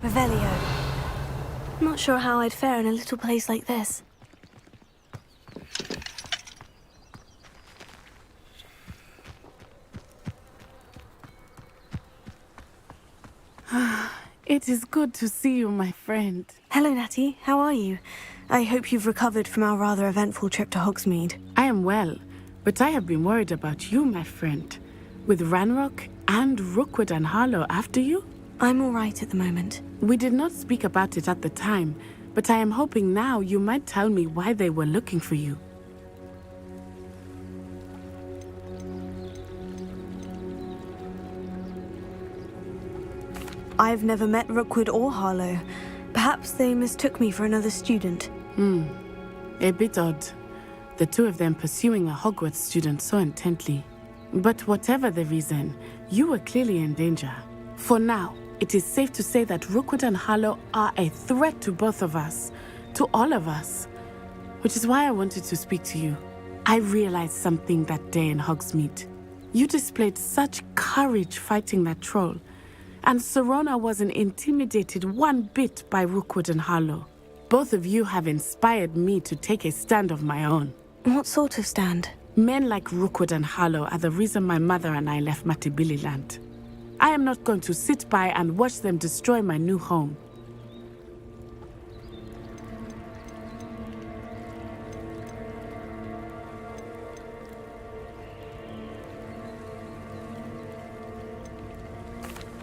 Revelio. Not sure how I'd fare in a little place like this. It is good to see you, my friend. Hello, Natty. How are you? I hope you've recovered from our rather eventful trip to Hogsmeade. I am well, but I have been worried about you, my friend. With Ranrock and Rookwood and Harlow after you? I'm all right at the moment. We did not speak about it at the time, but I am hoping now you might tell me why they were looking for you. I've never met Rookwood or Harlow. Perhaps they mistook me for another student. A bit odd. The two of them pursuing a Hogwarts student so intently. But whatever the reason, you were clearly in danger. For now, it is safe to say that Rookwood and Harlow are a threat to both of us. To all of us. Which is why I wanted to speak to you. I realized something that day in Hogsmeade. You displayed such courage fighting that troll. And Serona wasn't intimidated one bit by Rookwood and Harlow. Both of you have inspired me to take a stand of my own. What sort of stand? Men like Rookwood and Harlow are the reason my mother and I left Matibililand. I am not going to sit by and watch them destroy my new home.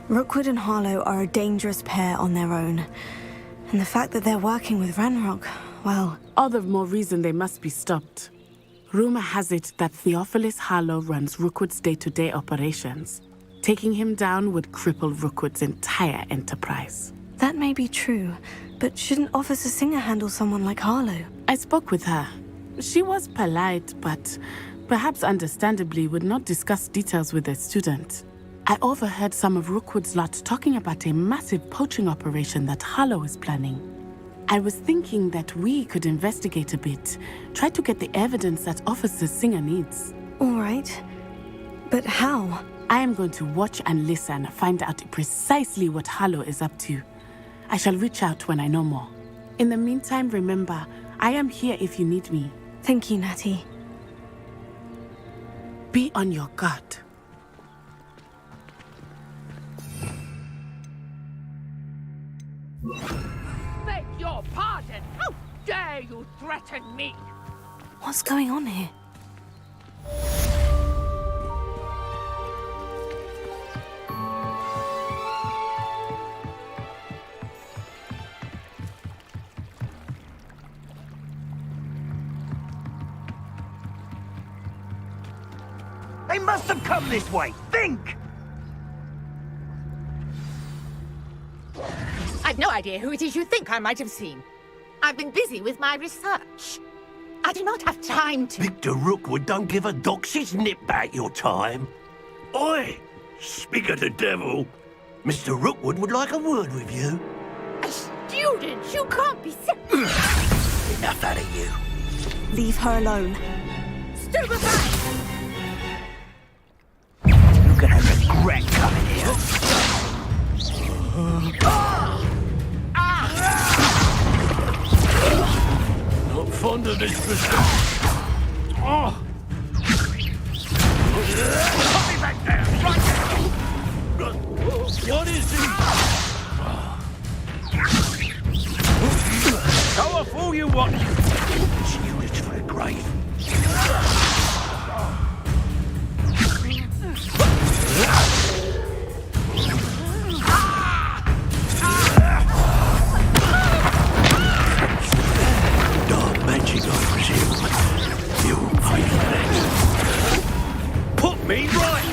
Rookwood and Harlow are a dangerous pair on their own. And the fact that they're working with Ranrock, well... All the more reason they must be stopped. Rumor has it that Theophilus Harlow runs Rookwood's day-to-day operations. Taking him down would cripple Rookwood's entire enterprise. That may be true, but shouldn't Officer Singer handle someone like Harlow? I spoke with her. She was polite, but perhaps understandably would not discuss details with a student. I overheard some of Rookwood's lot talking about a massive poaching operation that Harlow is planning. I was thinking that we could investigate a bit, try to get the evidence that Officer Singer needs. All right. But how? I am going to watch and listen, find out precisely what Harlow is up to. I shall reach out when I know more. In the meantime, remember, I am here if you need me. Thank you, Natty. Be on your guard. Beg your pardon! How dare you threaten me? What's going on here? They must have come this way! Think! I've no idea who it is you think I might have seen. I've been busy with my research. I do not have time to... Victor Rookwood don't give a doxy's nip back your time. Oi! Speak of the devil. Mr. Rookwood would like a word with you. A student? You can't be serious. Enough out of you. Leave her alone. Stupefy! You're gonna regret coming here. Not fond of this business. Oh! Put me back there! Right there! What is he? Go off all you want! It's units for a grave. Dark magic, I presume. You'll pay for that. Put me right!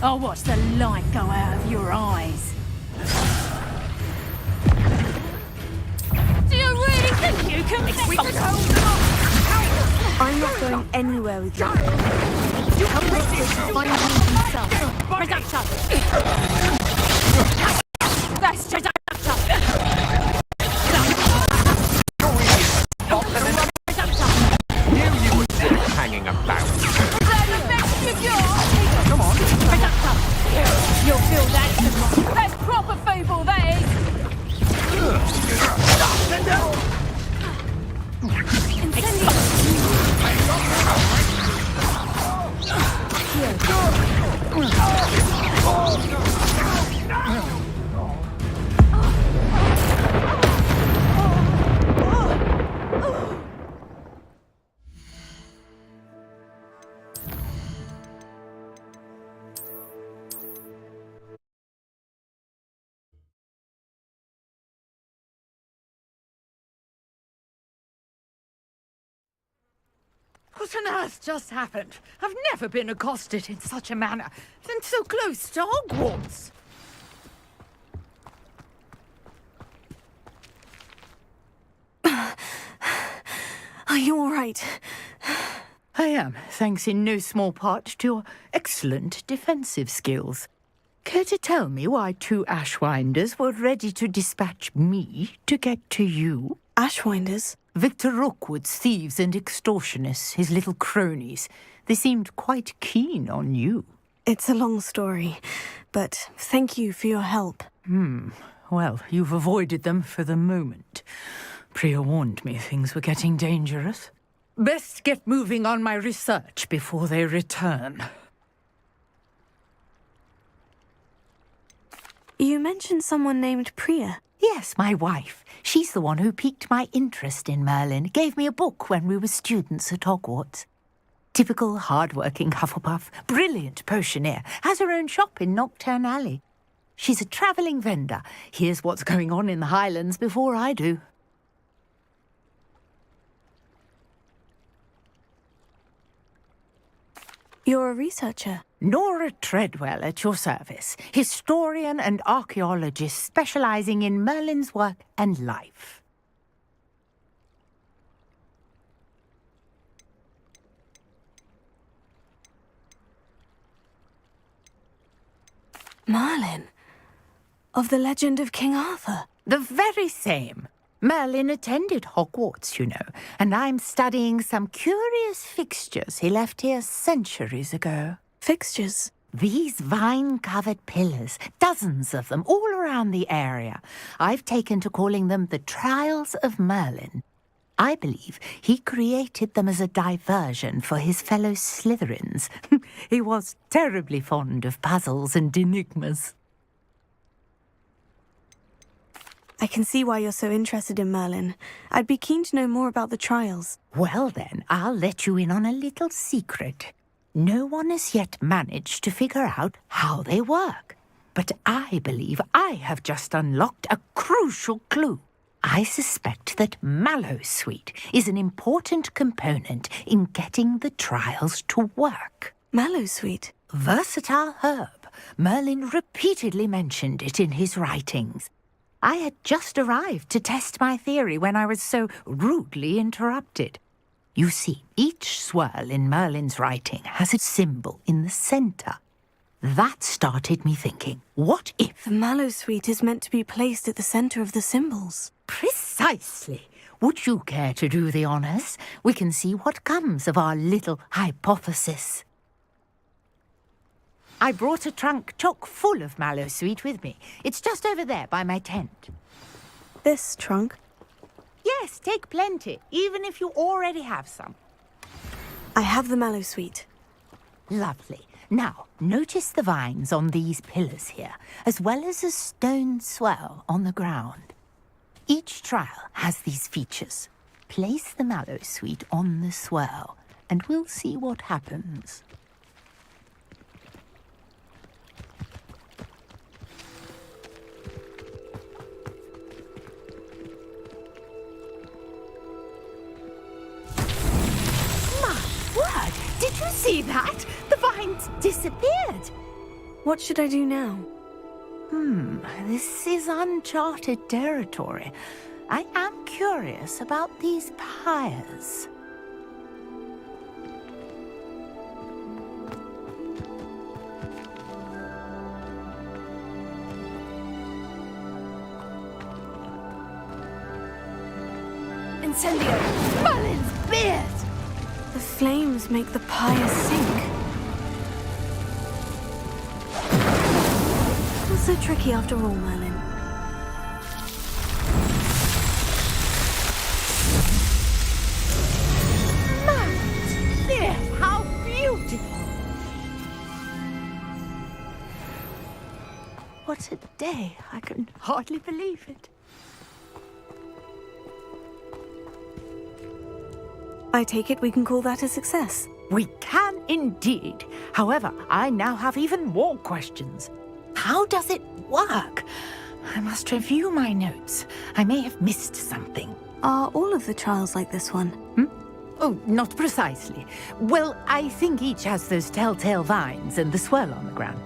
I'll watch the light go out of your eyes. Do you really think you can make something? I'm not going anywhere with you. Help Rookwood find you himself. Reductor. Best reductor. Reductor. You Come on. You'll feel that tomorrow. That's proper fable, that is. What on earth just happened? I've never been accosted in such a manner, and so close to Hogwarts. Are you all right? I am, thanks in no small part to your excellent defensive skills. Care to tell me why 2 Ashwinders were ready to dispatch me to get to you? Ashwinders? Victor Rookwood's thieves and extortionists, his little cronies. They seemed quite keen on you. It's a long story, but thank you for your help. Well, you've avoided them for the moment. Priya warned me things were getting dangerous. Best get moving on my research before they return. You mentioned someone named Priya. Yes, my wife. She's the one who piqued my interest in Merlin, gave me a book when we were students at Hogwarts. Typical hard-working Hufflepuff, brilliant potioneer, has her own shop in Nocturne Alley. She's a travelling vendor, hears what's going on in the Highlands before I do. You're a researcher. Nora Treadwell at your service, historian and archaeologist specialising in Merlin's work and life. Merlin? Of the legend of King Arthur? The very same. Merlin attended Hogwarts, you know, and I'm studying some curious fixtures he left here centuries ago. Fixtures? These vine-covered pillars, dozens of them, all around the area. I've taken to calling them the Trials of Merlin. I believe he created them as a diversion for his fellow Slytherins. He was terribly fond of puzzles and enigmas. I can see why you're so interested in Merlin. I'd be keen to know more about the trials. Well then, I'll let you in on a little secret. No one has yet managed to figure out how they work. But I believe I have just unlocked a crucial clue. I suspect that Mallowsweet is an important component in getting the trials to work. Mallowsweet? Versatile herb. Merlin repeatedly mentioned it in his writings. I had just arrived to test my theory when I was so rudely interrupted. You see, each swirl in Merlin's writing has a symbol in the centre. That started me thinking, what if... The Mallowsweet is meant to be placed at the centre of the symbols. Precisely. Would you care to do the honours? We can see what comes of our little hypothesis. I brought a trunk chock full of Mallowsweet with me. It's just over there by my tent. This trunk? Yes, take plenty, even if you already have some. I have the Mallowsweet. Lovely. Now, notice the vines on these pillars here, as well as a stone swell on the ground. Each trial has these features. Place the Mallowsweet on the swell, and we'll see what happens. Did you see that? The vines disappeared. What should I do now? This is uncharted territory. I am curious about these pyres. Incendio! Merlin's beard! The flames make the pyre sink. so tricky after all, Merlin. There, how beautiful! What a day. I can hardly believe it. I take it we can call that a success. We can indeed. However, I now have even more questions. How does it work? I must review my notes. I may have missed something. Are all of the trials like this one? Oh, not precisely. Well, I think each has those telltale vines and the swirl on the ground.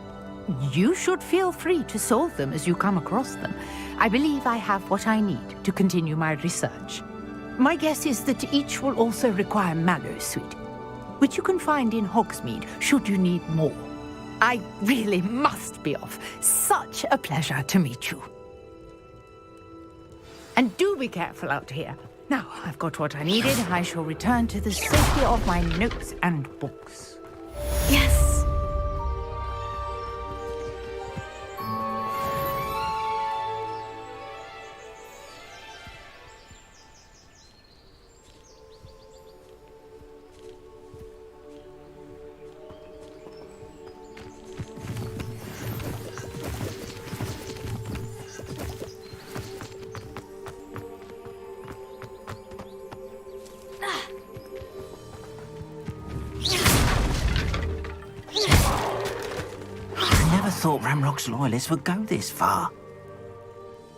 You should feel free to solve them as you come across them. I believe I have what I need to continue my research. My guess is that each will also require mallowsweet, which you can find in Hogsmeade should you need more. I really must be off. Such a pleasure to meet you. And do be careful out here. Now, I've got what I needed. I shall return to the safety of my notes and books. Yes. Thought Ramrock's loyalists would go this far.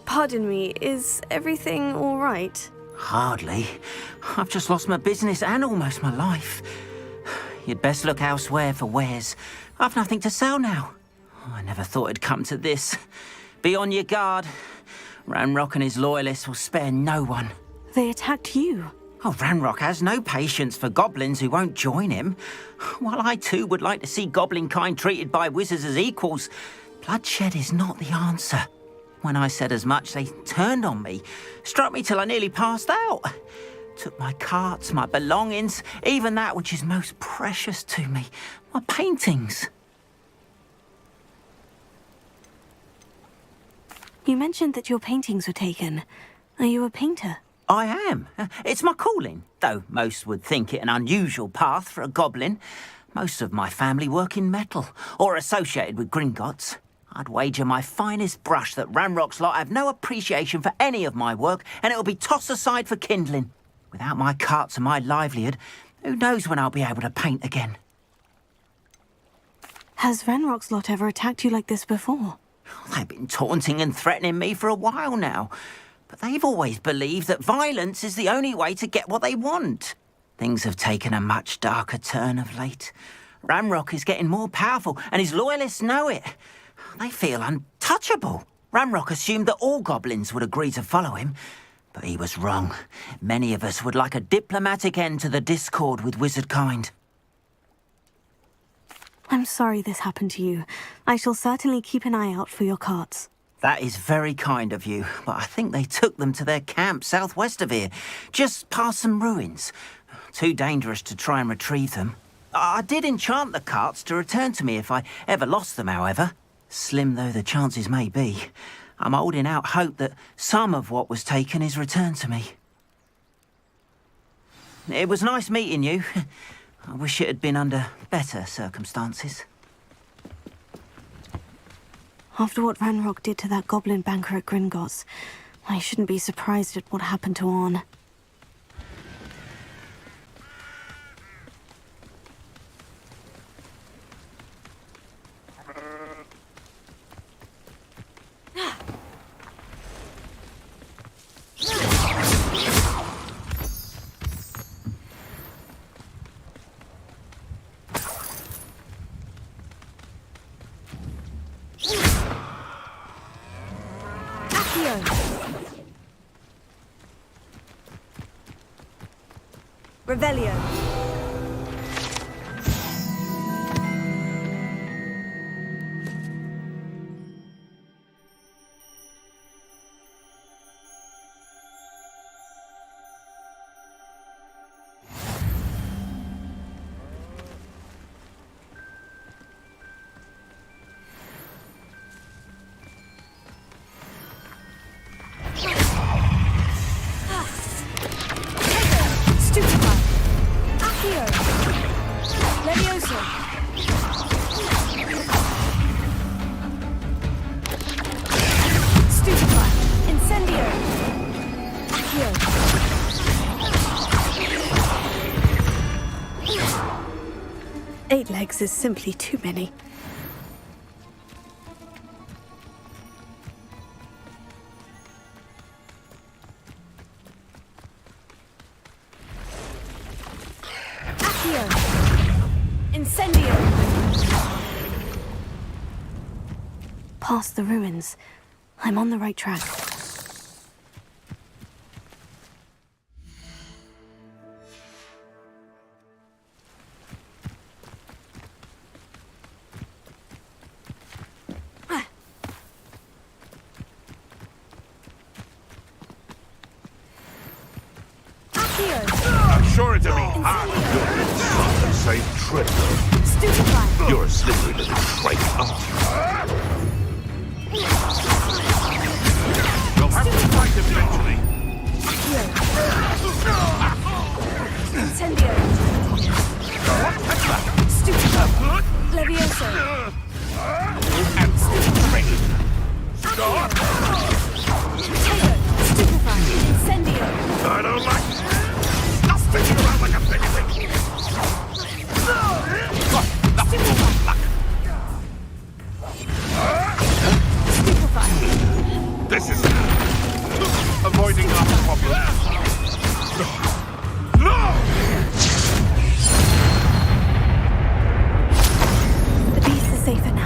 Pardon me, is everything all right? Hardly. I've just lost my business and almost my life. You'd best look elsewhere for wares. I've nothing to sell now. I never thought it'd come to this. Be on your guard. Ramrock and his loyalists will spare no one. They attacked you. Oh, Ranrock has no patience for goblins who won't join him. While I too would like to see goblin kind treated by wizards as equals, bloodshed is not the answer. When I said as much, they turned on me, struck me till I nearly passed out. Took my carts, my belongings, even that which is most precious to me, my paintings. You mentioned that your paintings were taken. Are you a painter? I am. It's my calling, though most would think it an unusual path for a goblin. Most of my family work in metal, or associated with Gringotts. I'd wager my finest brush that Ranrock's lot have no appreciation for any of my work, and it'll be tossed aside for kindling. Without my carts and my livelihood, who knows when I'll be able to paint again? Has Ranrock's lot ever attacked you like this before? They've been taunting and threatening me for a while now. But they've always believed that violence is the only way to get what they want. Things have taken a much darker turn of late. Ramrock is getting more powerful, and his loyalists know it. They feel untouchable. Ramrock assumed that all goblins would agree to follow him, but he was wrong. Many of us would like a diplomatic end to the discord with wizard kind. I'm sorry this happened to you. I shall certainly keep an eye out for your carts. That is very kind of you, but I think they took them to their camp southwest of here, just past some ruins. Too dangerous to try and retrieve them. I did enchant the carts to return to me if I ever lost them, however. Slim though the chances may be, I'm holding out hope that some of what was taken is returned to me. It was nice meeting you. I wish it had been under better circumstances. After what Ranrock did to that goblin banker at Gringotts, I shouldn't be surprised at what happened to Orn. Revelio. legs is simply too many. Accio! Incendio! Past the ruins. I'm on the right track. I'm sure it'll be hard. You're the same trick. Stupefy! You're a slippery little traitor. You'll have to fight eventually. Incendio! Stupefy! Levioso! And straight. Stop! Stupefy! Incendio! I don't like not sticking around like a penny. Stupefy! This is avoiding our problem. No! The beast is safer now.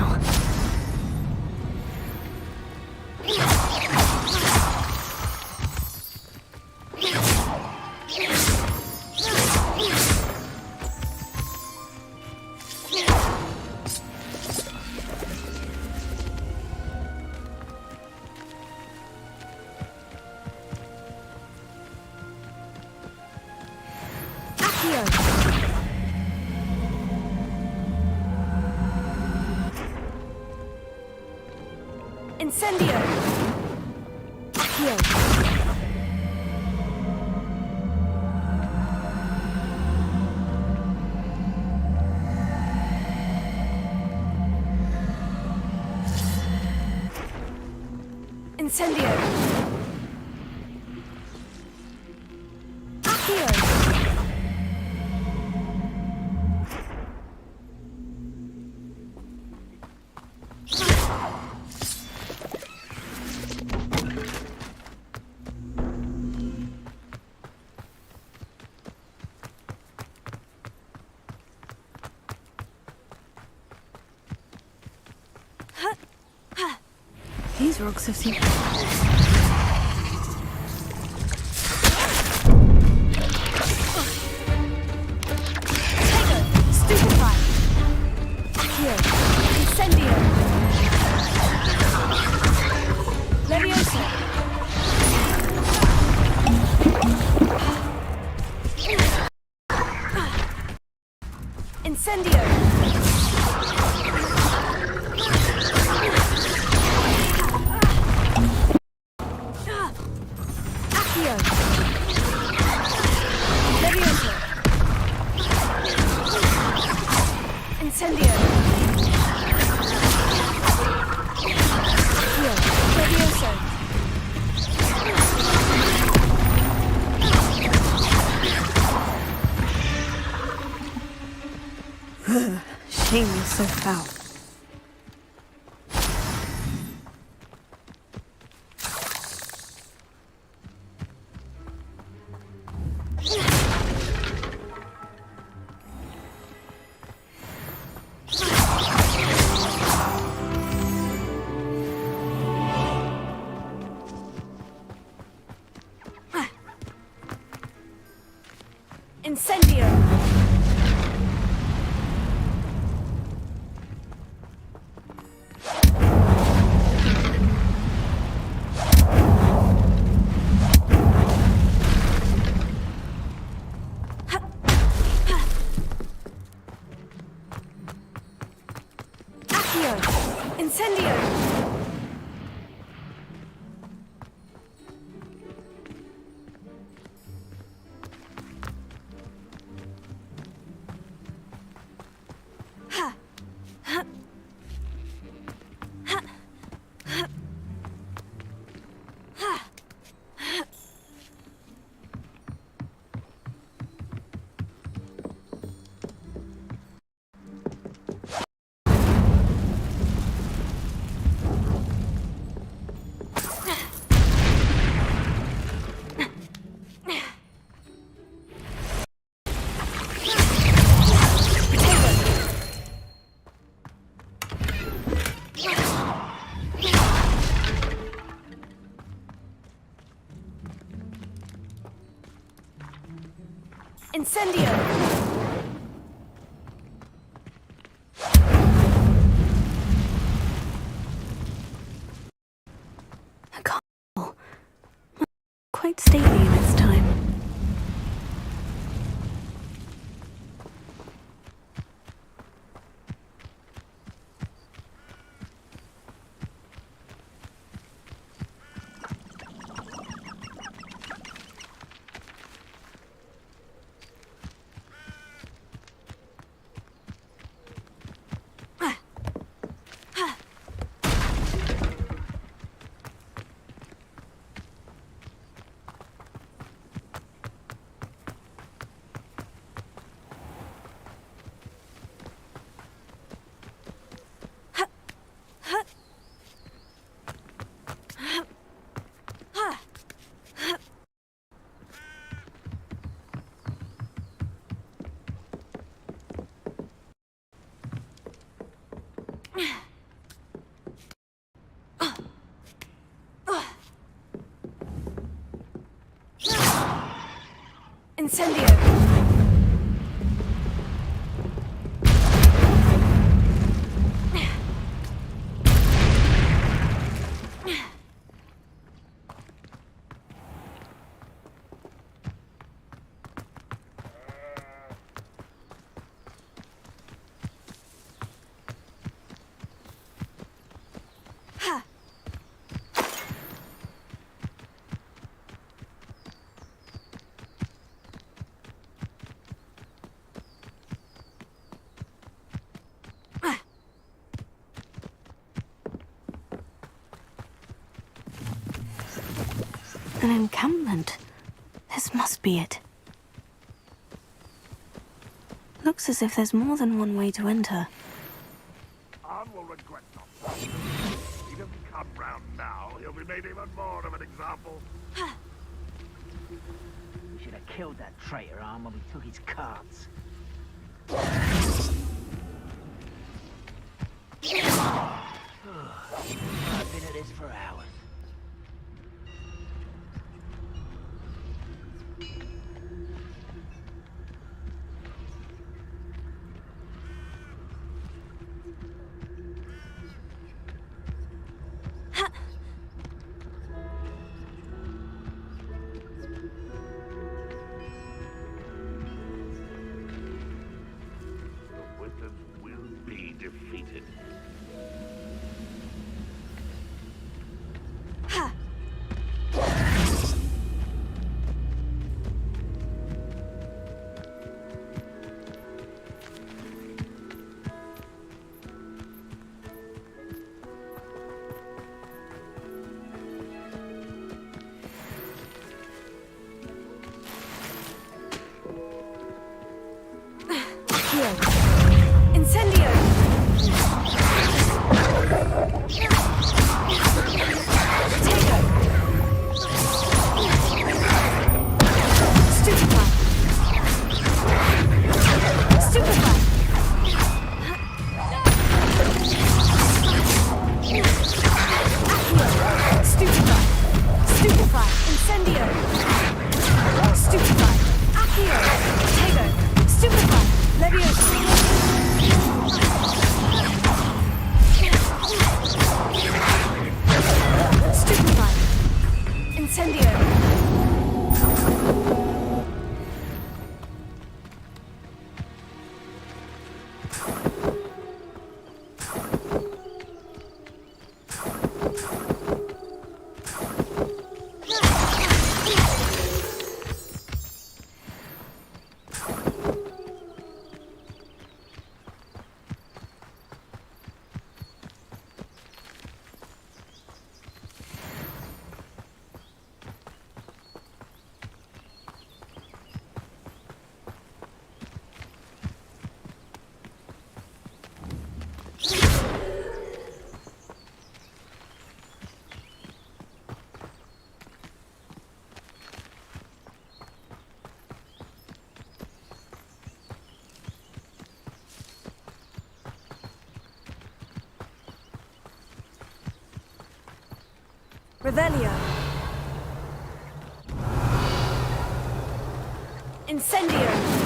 Incendio! Accio! Incendio! Accio! These rocks have seen... Stupefy! Accio! Incendio! Levioso! Incendio! Accio! Levioso! Incendio! Accio! Levioso! Shame you're so foul. Incendio! Accio! Incendio! Incendio! A castle. Quite stately in its time. Incendio! An encampment. This must be it. Looks as if there's more than one way to enter. Anne will regret not. He doesn't come round now. He'll be made even more of an example. We should have killed that traitor, Anne, when we took his cards. I've been at this for hours. The wizards will be defeated. Incendio! Potato! Stupefy! Stupefy! Accio! Stupefy! Stupefy! Incendio! Stupefy! Accio! Potato! Stupefy! Leviosa! Stupefy! Incendio! Revelio. Incendio!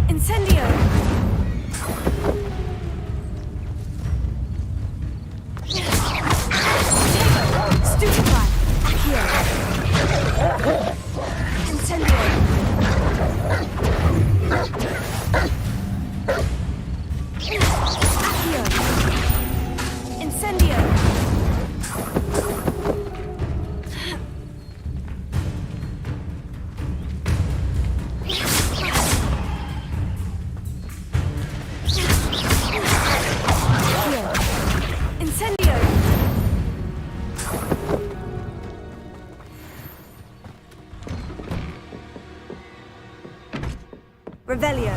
Incendio! Stupefy! Accio! Incendio! Accio! Incendio! Revelio.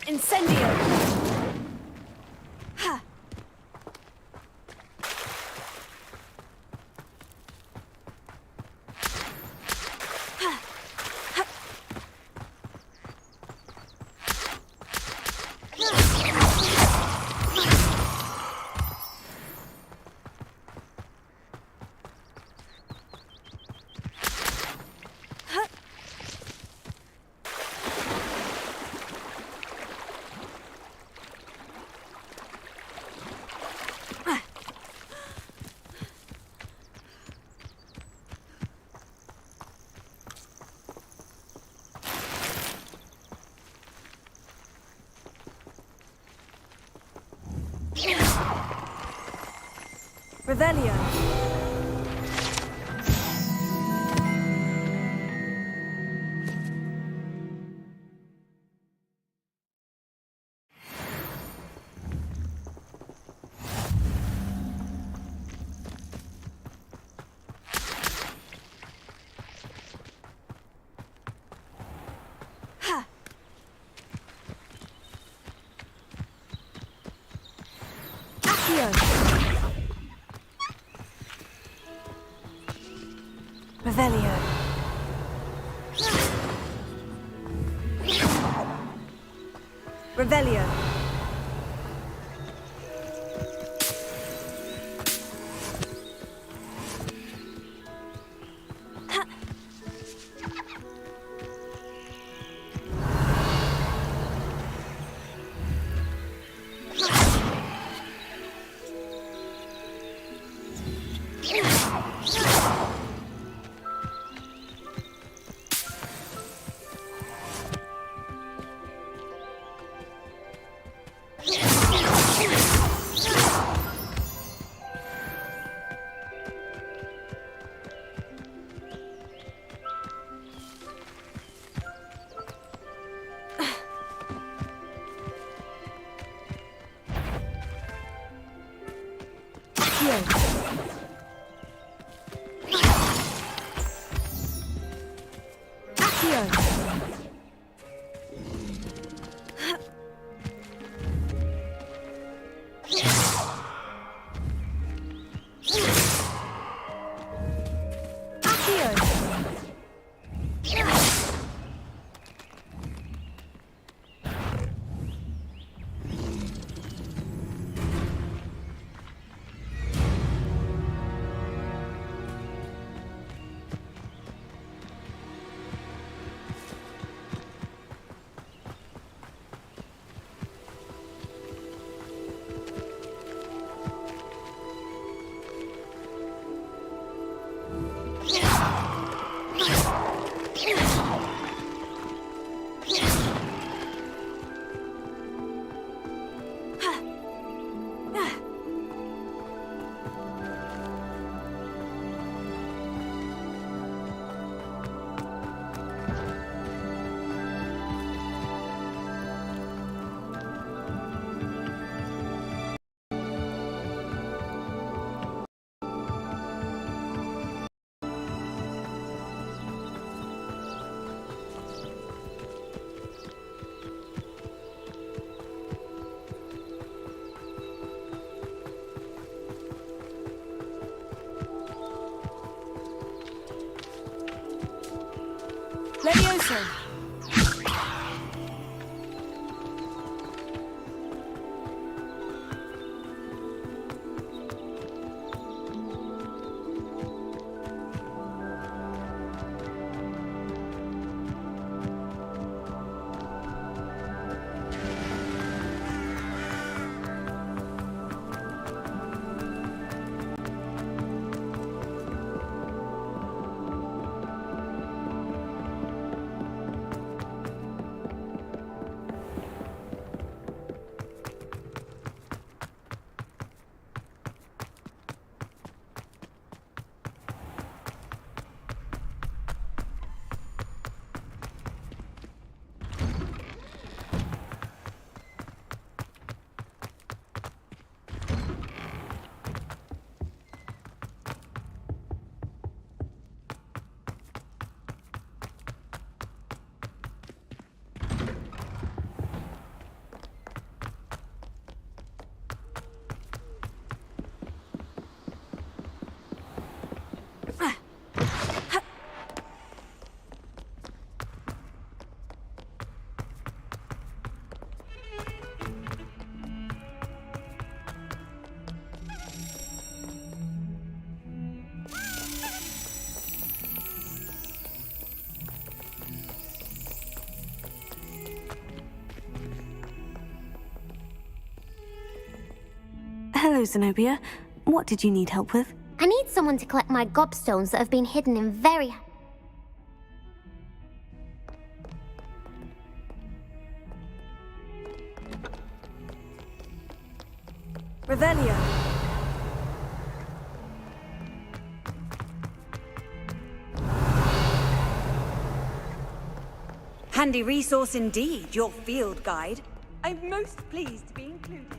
Incendio! Ha! Ha! Ha! Revelio. Ha! Accio! Revelio. Revelio. Ha. Hello, Zenobia. What did you need help with? I need someone to collect my gobstones that have been hidden in very... Revelio. Handy resource indeed, your field guide. I'm most pleased to be included.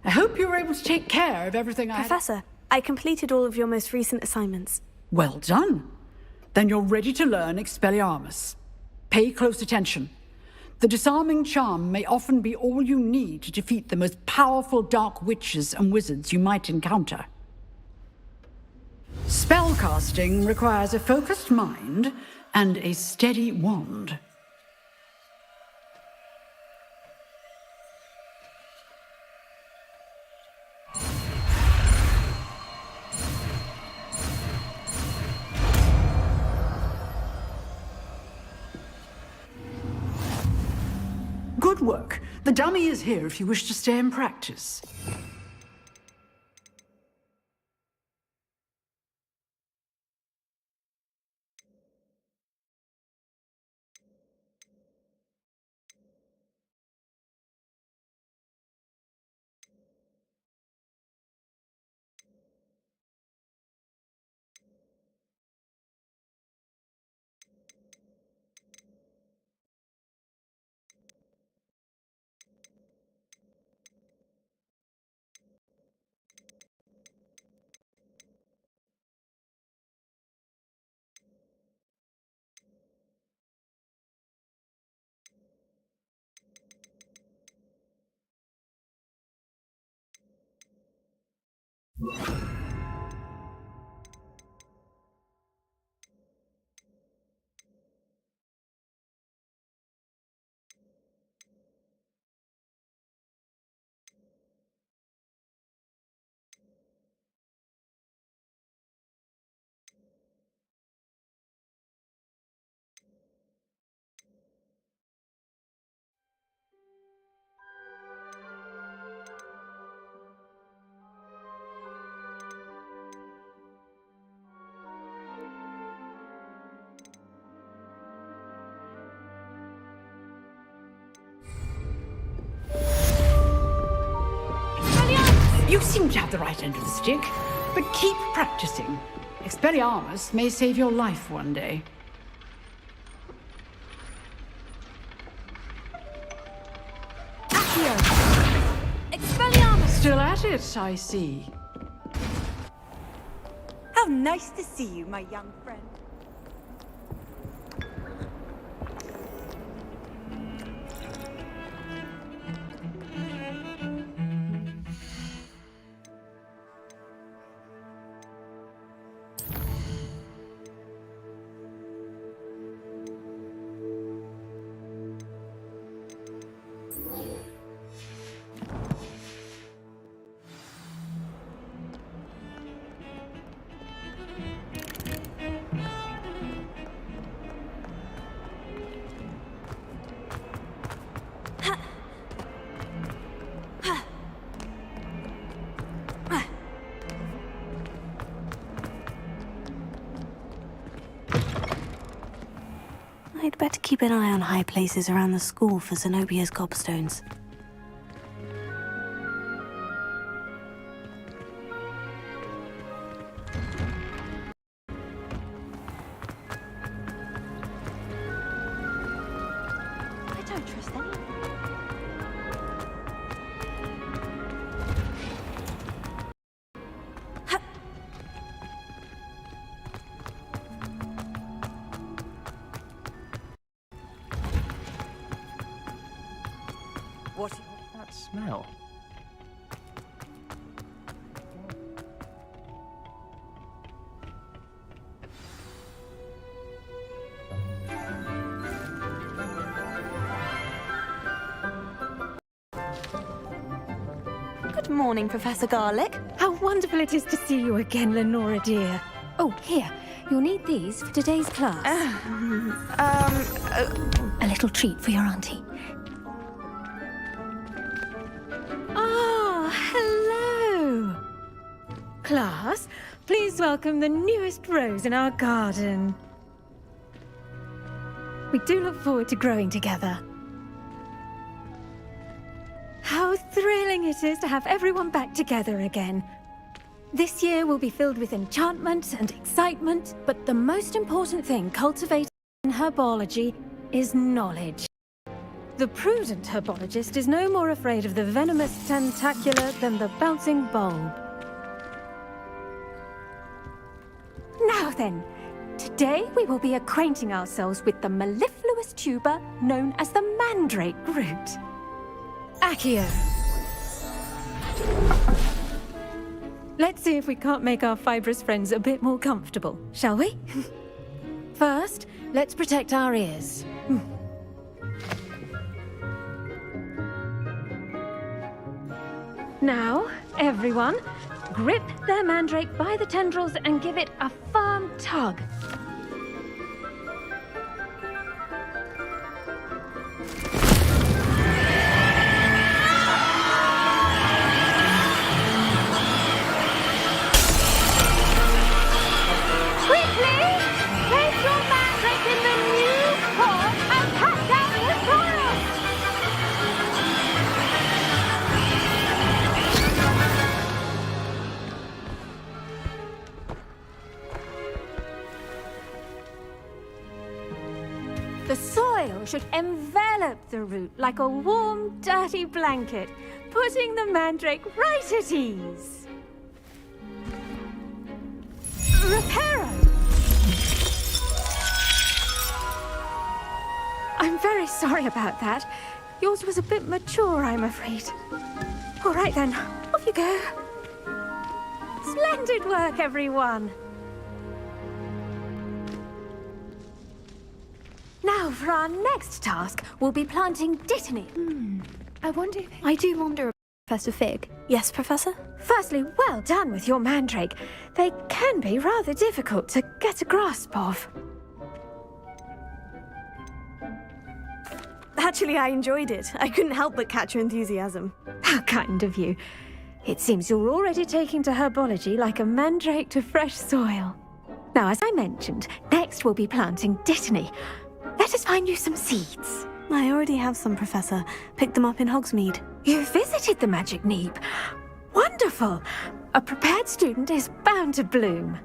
I hope you were able to take care of everything Professor, I completed all of your most recent assignments. Well done. Then you're ready to learn Expelliarmus. Pay close attention. The disarming charm may often be all you need to defeat the most powerful dark witches and wizards you might encounter. Spellcasting requires a focused mind and a steady wand. Good work. The dummy is here if you wish to stay and practice. You seem to have the right end of the stick, but keep practicing. Expelliarmus may save your life one day. Accio! Expelliarmus! Still at it, I see. How nice to see you, my young friend. I'd better keep an eye on high places around the school for Zenobia's gobstones. that smell? Good morning, Professor Garlick. How wonderful it is to see you again, Lenora dear. Oh, here. You'll need these for today's class. A little treat for your auntie. Ah, hello. Class, please welcome the newest rose in our garden. We do look forward to growing together. How thrilling it is to have everyone back together again. This year will be filled with enchantment and excitement, but the most important thing cultivated in herbology is knowledge. The prudent herbologist is no more afraid of the venomous tentacula than the bouncing bulb. Now then, today we will be acquainting ourselves with the mellifluous tuber known as the mandrake root. Accio. Let's see if we can't make our fibrous friends a bit more comfortable, shall we? First, let's protect our ears. Now, everyone, grip their mandrake by the tendrils and give it a firm tug. The soil should envelop the root like a warm, dirty blanket, putting the mandrake right at ease. Reparo! I'm very sorry about that. Yours was a bit mature, I'm afraid. All right then, off you go. Splendid work, everyone. Now, for our next task, we'll be planting dittany. I do wonder, Professor Fig. Yes, Professor? Firstly, well done with your mandrake. They can be rather difficult to get a grasp of. Actually, I enjoyed it. I couldn't help but catch your enthusiasm. How kind of you. It seems you're already taking to herbology like a mandrake to fresh soil. Now, as I mentioned, next we'll be planting dittany. Let us find you some seeds. I already have some, Professor. Picked them up in Hogsmeade. You visited the Magic Neep. Wonderful! A prepared student is bound to bloom.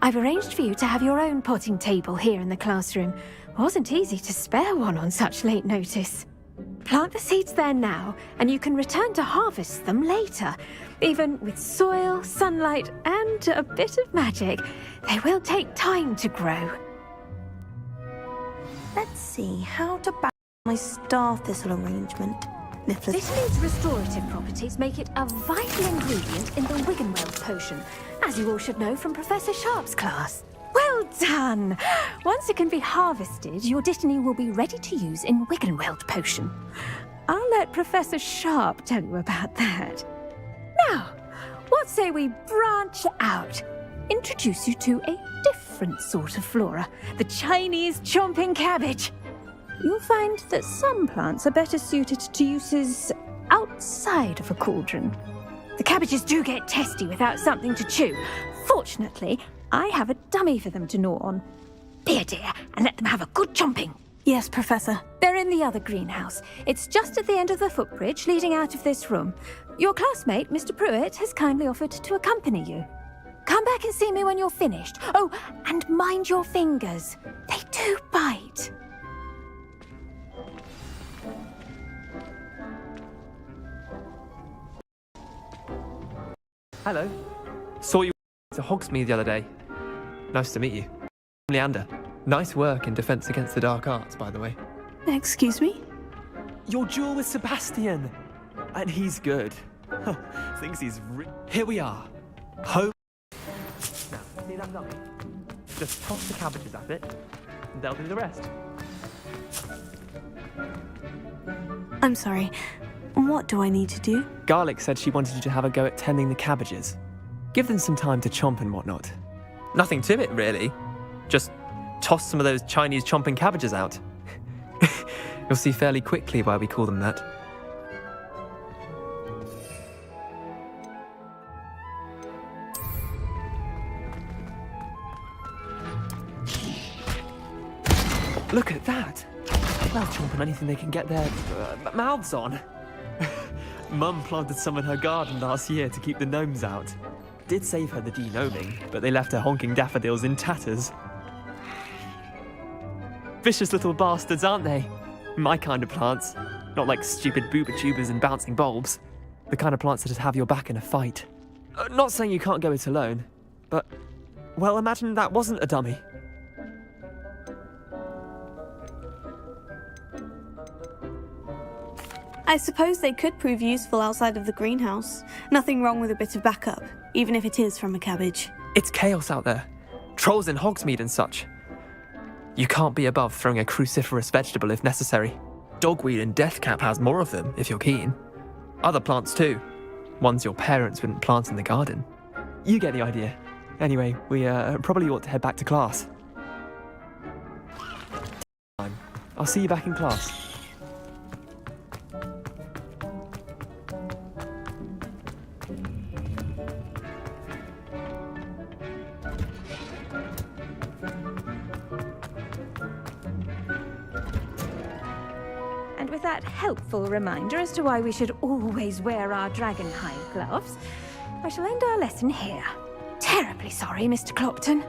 I've arranged for you to have your own potting table here in the classroom. Wasn't easy to spare one on such late notice. Plant the seeds there now, and you can return to harvest them later. Even with soil, sunlight, and a bit of magic, they will take time to grow. Let's see, how to balance my star thistle arrangement. Dittany's restorative properties make it a vital ingredient in the Wiggenweld potion, as you all should know from Professor Sharp's class. Well done! Once it can be harvested, your dittany will be ready to use in Wiggenweld potion. I'll let Professor Sharp tell you about that. Now, what say we branch out? Introduce you to a different sort of flora, the Chinese chomping cabbage. You'll find that some plants are better suited to uses outside of a cauldron. The cabbages do get testy without something to chew. Fortunately, I have a dummy for them to gnaw on. Be a dear and let them have a good chomping. Yes, Professor. They're in the other greenhouse. It's just at the end of the footbridge leading out of this room. Your classmate, Mr. Pruitt, has kindly offered to accompany you. Come back and see me when you're finished. Oh, and mind your fingers. They do bite. Hello. Saw you to Hogsmeade the other day. Nice to meet you. Leander. Nice work in Defense Against the Dark Arts, by the way. Excuse me? Your duel with Sebastian. And he's good. Thinks he's Here we are. Home. Now, see that dummy? Just toss the cabbages at it, and they'll do the rest. I'm sorry. What do I need to do? Garlic said she wanted you to have a go at tending the cabbages. Give them some time to chomp and whatnot. Nothing to it, really. Just toss some of those Chinese chomping cabbages out. You'll see fairly quickly why we call them that. Look at that! They'll chomp on anything they can get their mouths on. Mum planted some in her garden last year to keep the gnomes out. Did save her the de-gnoming, but they left her honking daffodils in tatters. Vicious little bastards, aren't they? My kind of plants. Not like stupid booba tubers and bouncing bulbs. The kind of plants that'd have your back in a fight. Not saying you can't go it alone, but, well, imagine that wasn't a dummy. I suppose they could prove useful outside of the greenhouse. Nothing wrong with a bit of backup, even if it is from a cabbage. It's chaos out there. Trolls in Hogsmeade and such. You can't be above throwing a cruciferous vegetable if necessary. Dogweed and deathcap has more of them, if you're keen. Other plants too. Ones your parents wouldn't plant in the garden. You get the idea. Anyway, we probably ought to head back to class. I'll see you back in class. That helpful reminder as to why we should always wear our dragonhide gloves, I shall end our lesson here. Terribly sorry, Mr. Clopton.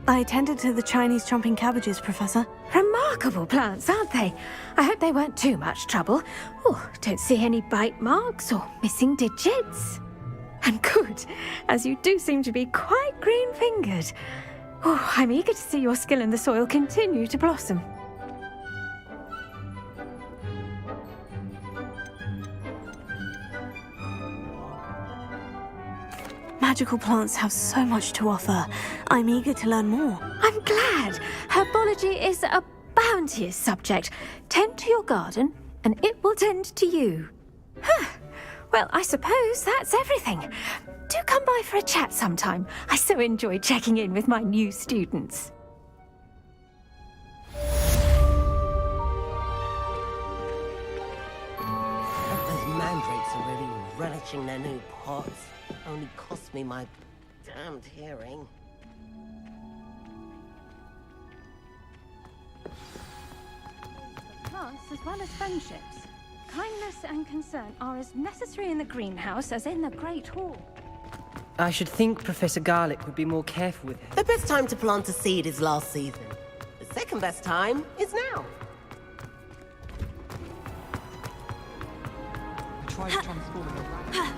I attended to the Chinese chomping cabbages, Professor. Remarkable plants, aren't they? I hope they weren't too much trouble. Oh, don't see any bite marks or missing digits. And good, as you do seem to be quite green-fingered. Oh, I'm eager to see your skill in the soil continue to blossom. Magical plants have so much to offer. I'm eager to learn more. I'm glad. Herbology is a bounteous subject. Tend to your garden, and it will tend to you. Well, I suppose that's everything. Do come by for a chat sometime. I so enjoy checking in with my new students. Those mandrakes are really relishing their new pots. Only cost me my damned hearing. Plants as well as friendships. Kindness and concern are as necessary in the greenhouse as in the Great Hall. I should think Professor Garlic would be more careful with it. The best time to plant a seed is last season. The second best time is now. I tried transforming a rabbit.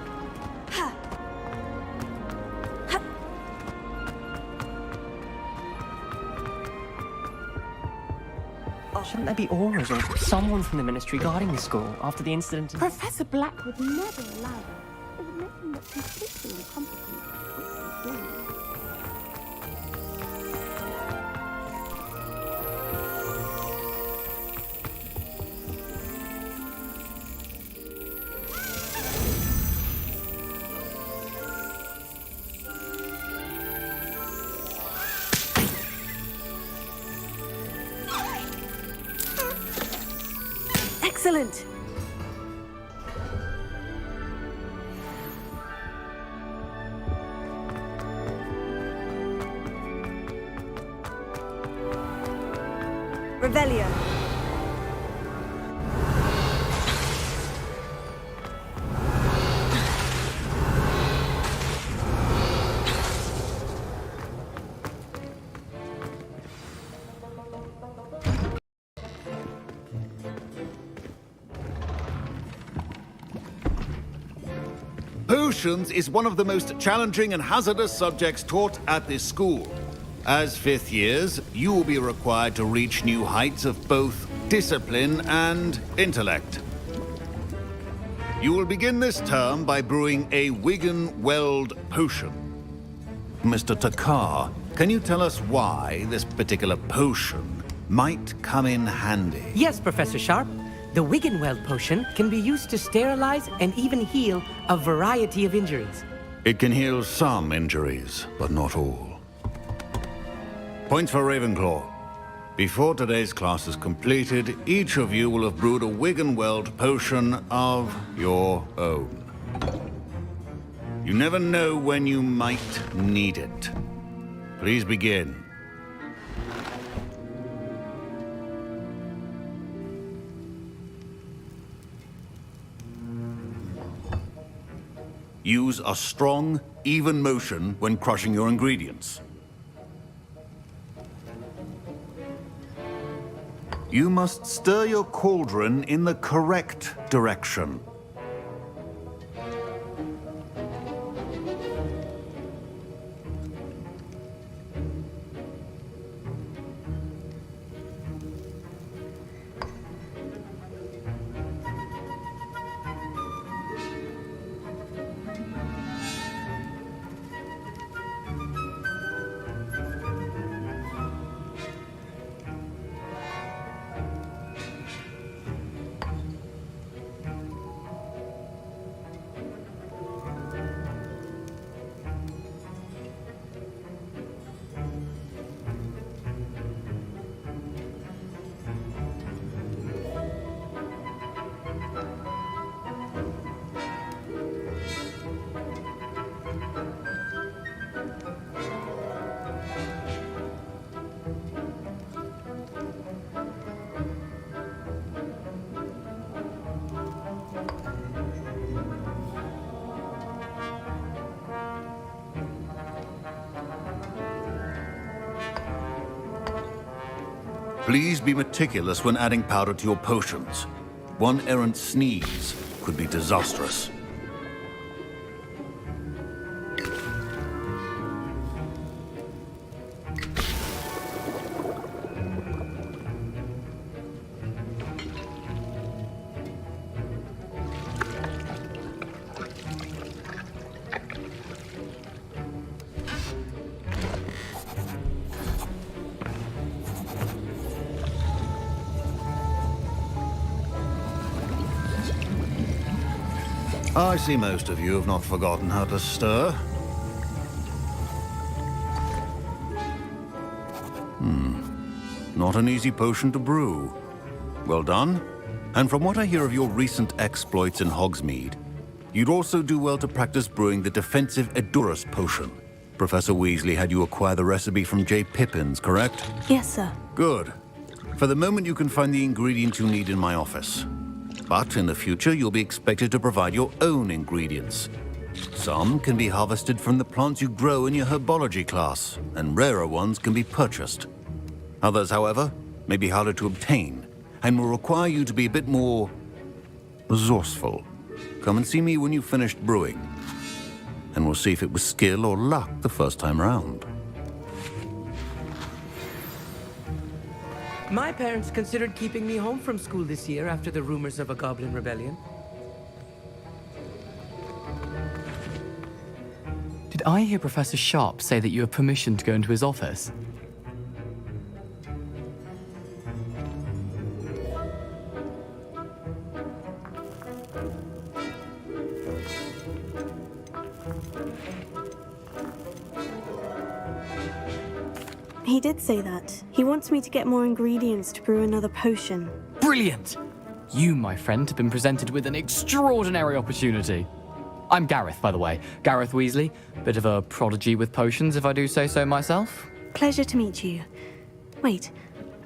Shouldn't there be auras or someone from the Ministry guarding the school after the incident? Professor Black would never allow that. It would make him look completely incompetent. Excellent! Revelio. Potions is one of the most challenging and hazardous subjects taught at this school. As fifth years, you will be required to reach new heights of both discipline and intellect. You will begin this term by brewing a Wigan Weld potion. Mr. Takar, can you tell us why this particular potion might come in handy? Yes, Professor Sharp. The Wiggenweld potion can be used to sterilize and even heal a variety of injuries. It can heal some injuries, but not all. Points for Ravenclaw. Before today's class is completed, each of you will have brewed a Wiggenweld potion of your own. You never know when you might need it. Please begin. Use a strong, even motion when crushing your ingredients. You must stir your cauldron in the correct direction. Please be meticulous when adding powder to your potions. One errant sneeze could be disastrous. I see most of you have not forgotten how to stir. Not an easy potion to brew. Well done. And from what I hear of your recent exploits in Hogsmeade, you'd also do well to practice brewing the defensive Edurus potion. Professor Weasley had you acquire the recipe from J. Pippins, correct? Yes, sir. Good. For the moment, you can find the ingredients you need in my office. But in the future, you'll be expected to provide your own ingredients. Some can be harvested from the plants you grow in your herbology class, and rarer ones can be purchased. Others, however, may be harder to obtain, and will require you to be a bit more resourceful. Come and see me when you've finished brewing, and we'll see if it was skill or luck the first time round. My parents considered keeping me home from school this year after the rumors of a goblin rebellion. Did I hear Professor Sharp say that you have permission to go into his office? He did say that. He wants me to get more ingredients to brew another potion. Brilliant! You, my friend, have been presented with an extraordinary opportunity. I'm Gareth, by the way. Gareth Weasley. Bit of a prodigy with potions, if I do say so myself. Pleasure to meet you. Wait,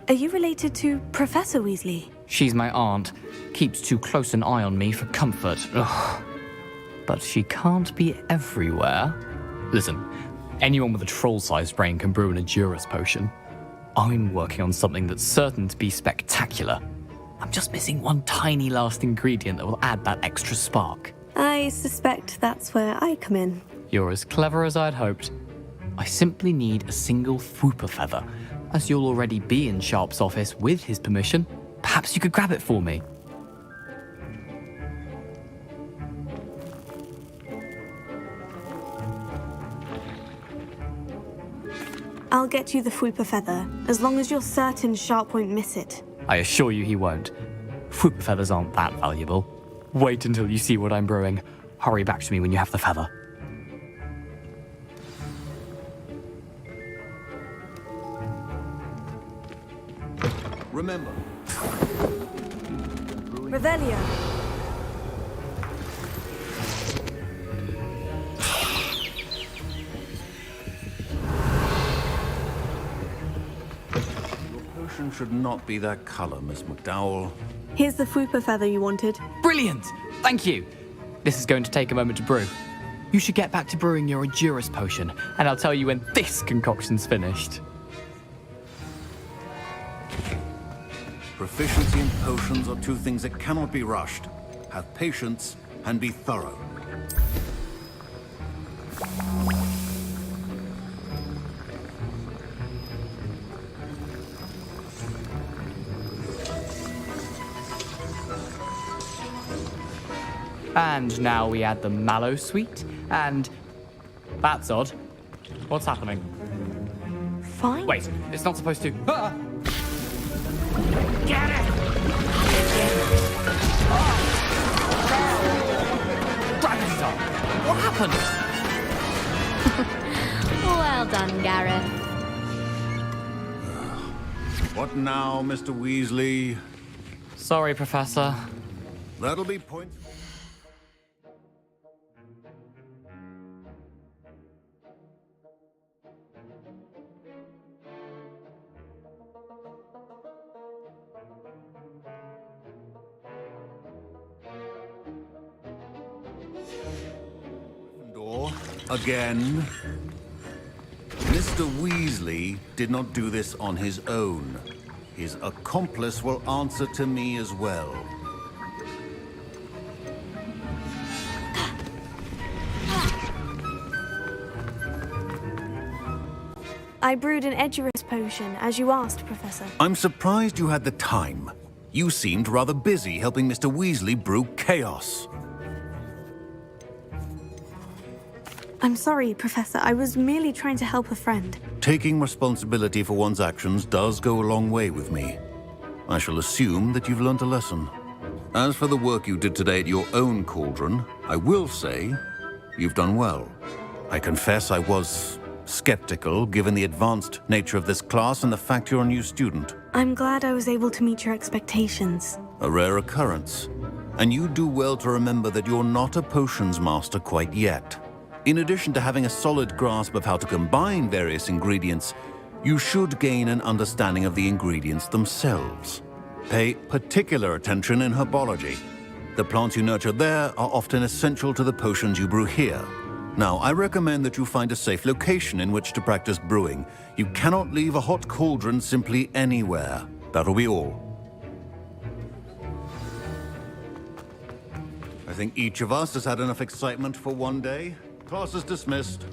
are you related to Professor Weasley? She's my aunt. Keeps too close an eye on me for comfort. Ugh. But she can't be everywhere. Listen, anyone with a troll-sized brain can brew an Edurus potion. I'm working on something that's certain to be spectacular. I'm just missing one tiny last ingredient that will add that extra spark. I suspect that's where I come in. You're as clever as I'd hoped. I simply need a single Fwooper feather. As you'll already be in Sharp's office with his permission, perhaps you could grab it for me. I'll get you the Fwooper feather, as long as you're certain Sharp won't miss it. I assure you he won't. Fwooper feathers aren't that valuable. Wait until you see what I'm brewing. Hurry back to me when you have the feather. Remember. Revelio. Your potion should not be that color, Miss McDowell. Here's the Fwooper feather you wanted. Brilliant! Thank you! This is going to take a moment to brew. You should get back to brewing your Endurance potion, and I'll tell you when this concoction's finished. Proficiency in potions are two things that cannot be rushed. Have patience and be thorough. And now we add the mallow sweet, and... That's odd. What's happening? Fine. Wait, it's not supposed to... Ah! Get it! Dragon Star! What happened? Well done, Gareth. What now, Mr. Weasley? Sorry, Professor. That'll be points. Again. Mr. Weasley did not do this on his own. His accomplice will answer to me as well. I brewed an Edurus potion, as you asked, Professor. I'm surprised you had the time. You seemed rather busy helping Mr. Weasley brew chaos. I'm sorry, Professor. I was merely trying to help a friend. Taking responsibility for one's actions does go a long way with me. I shall assume that you've learnt a lesson. As for the work you did today at your own cauldron, I will say you've done well. I confess I was skeptical, given the advanced nature of this class and the fact you're a new student. I'm glad I was able to meet your expectations. A rare occurrence. And you do well to remember that you're not a potions master quite yet. In addition to having a solid grasp of how to combine various ingredients, you should gain an understanding of the ingredients themselves. Pay particular attention in herbology. The plants you nurture there are often essential to the potions you brew here. Now, I recommend that you find a safe location in which to practice brewing. You cannot leave a hot cauldron simply anywhere. That'll be all. I think each of us has had enough excitement for one day. Class is dismissed.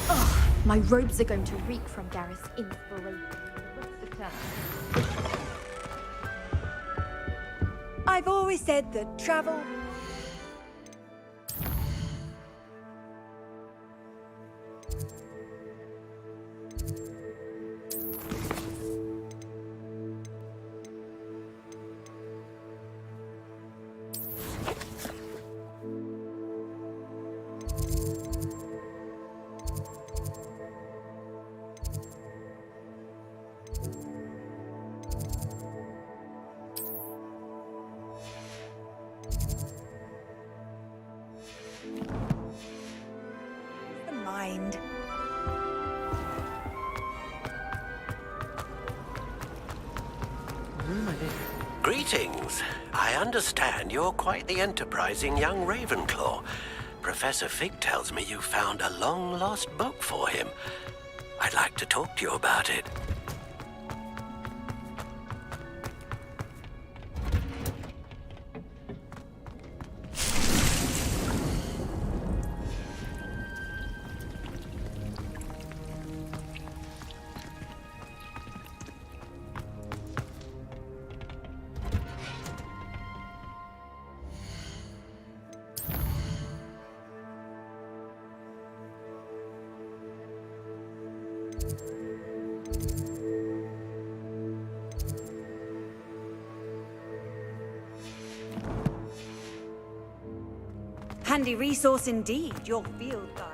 Oh, my robes are going to reek from Gareth's inspiration. What's the turn? I've always said that travel... the mind. Greetings. I understand you're quite the enterprising young Ravenclaw. Professor Fig tells me you found a long-lost book for him. I'd like to talk to you about it. Handy resource indeed, your field guide.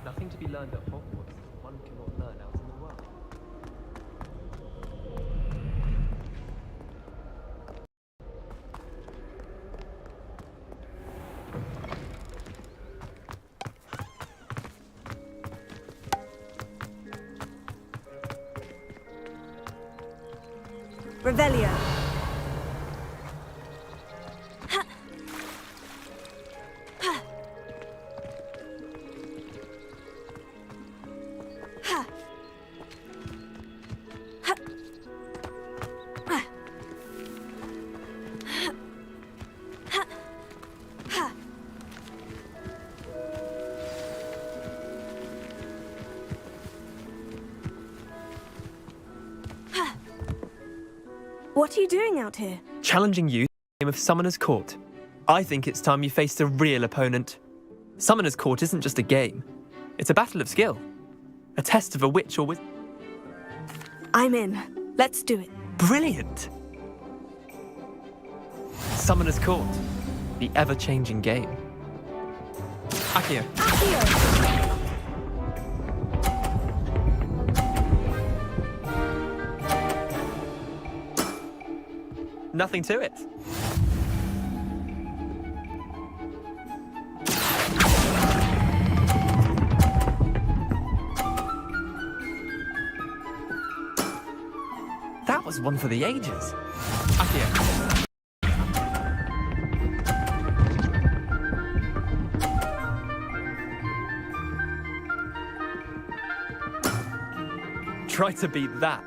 Nothing to be learned at Hogwarts that one cannot learn out in the world. Revelio. What are you doing out here? Challenging you in the game of Summoner's Court. I think it's time you faced a real opponent. Summoner's Court isn't just a game. It's a battle of skill. A test of a witch or wizard. I'm in. Let's do it. Brilliant! Summoner's Court. The ever-changing game. Accio. Nothing to it. That was one for the ages. Accio. Try to beat that.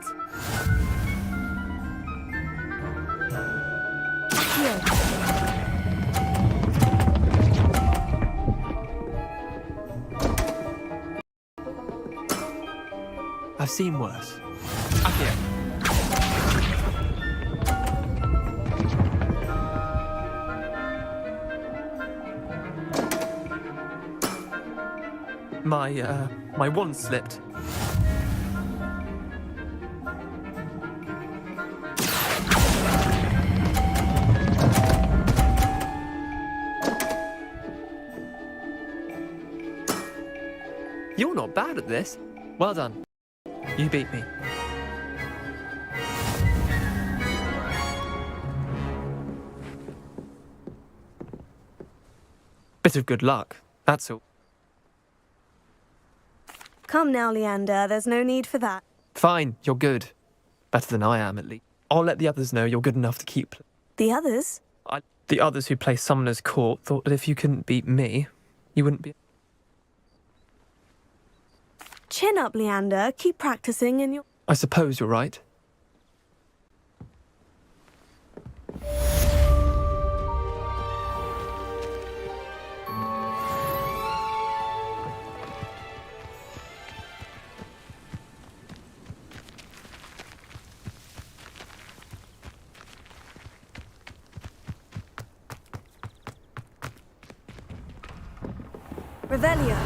I've seen worse. Accio. My wand slipped. You're not bad at this. Well done. You beat me. Bit of good luck, that's all. Come now, Leander. There's no need for that. Fine, you're good. Better than I am, at least. I'll let the others know you're good enough to keep. The others? The others who play Summoner's Court thought that if you couldn't beat me, you wouldn't be... Chin up, Leander. Keep practicing and you'll... I suppose you're right. Revelio.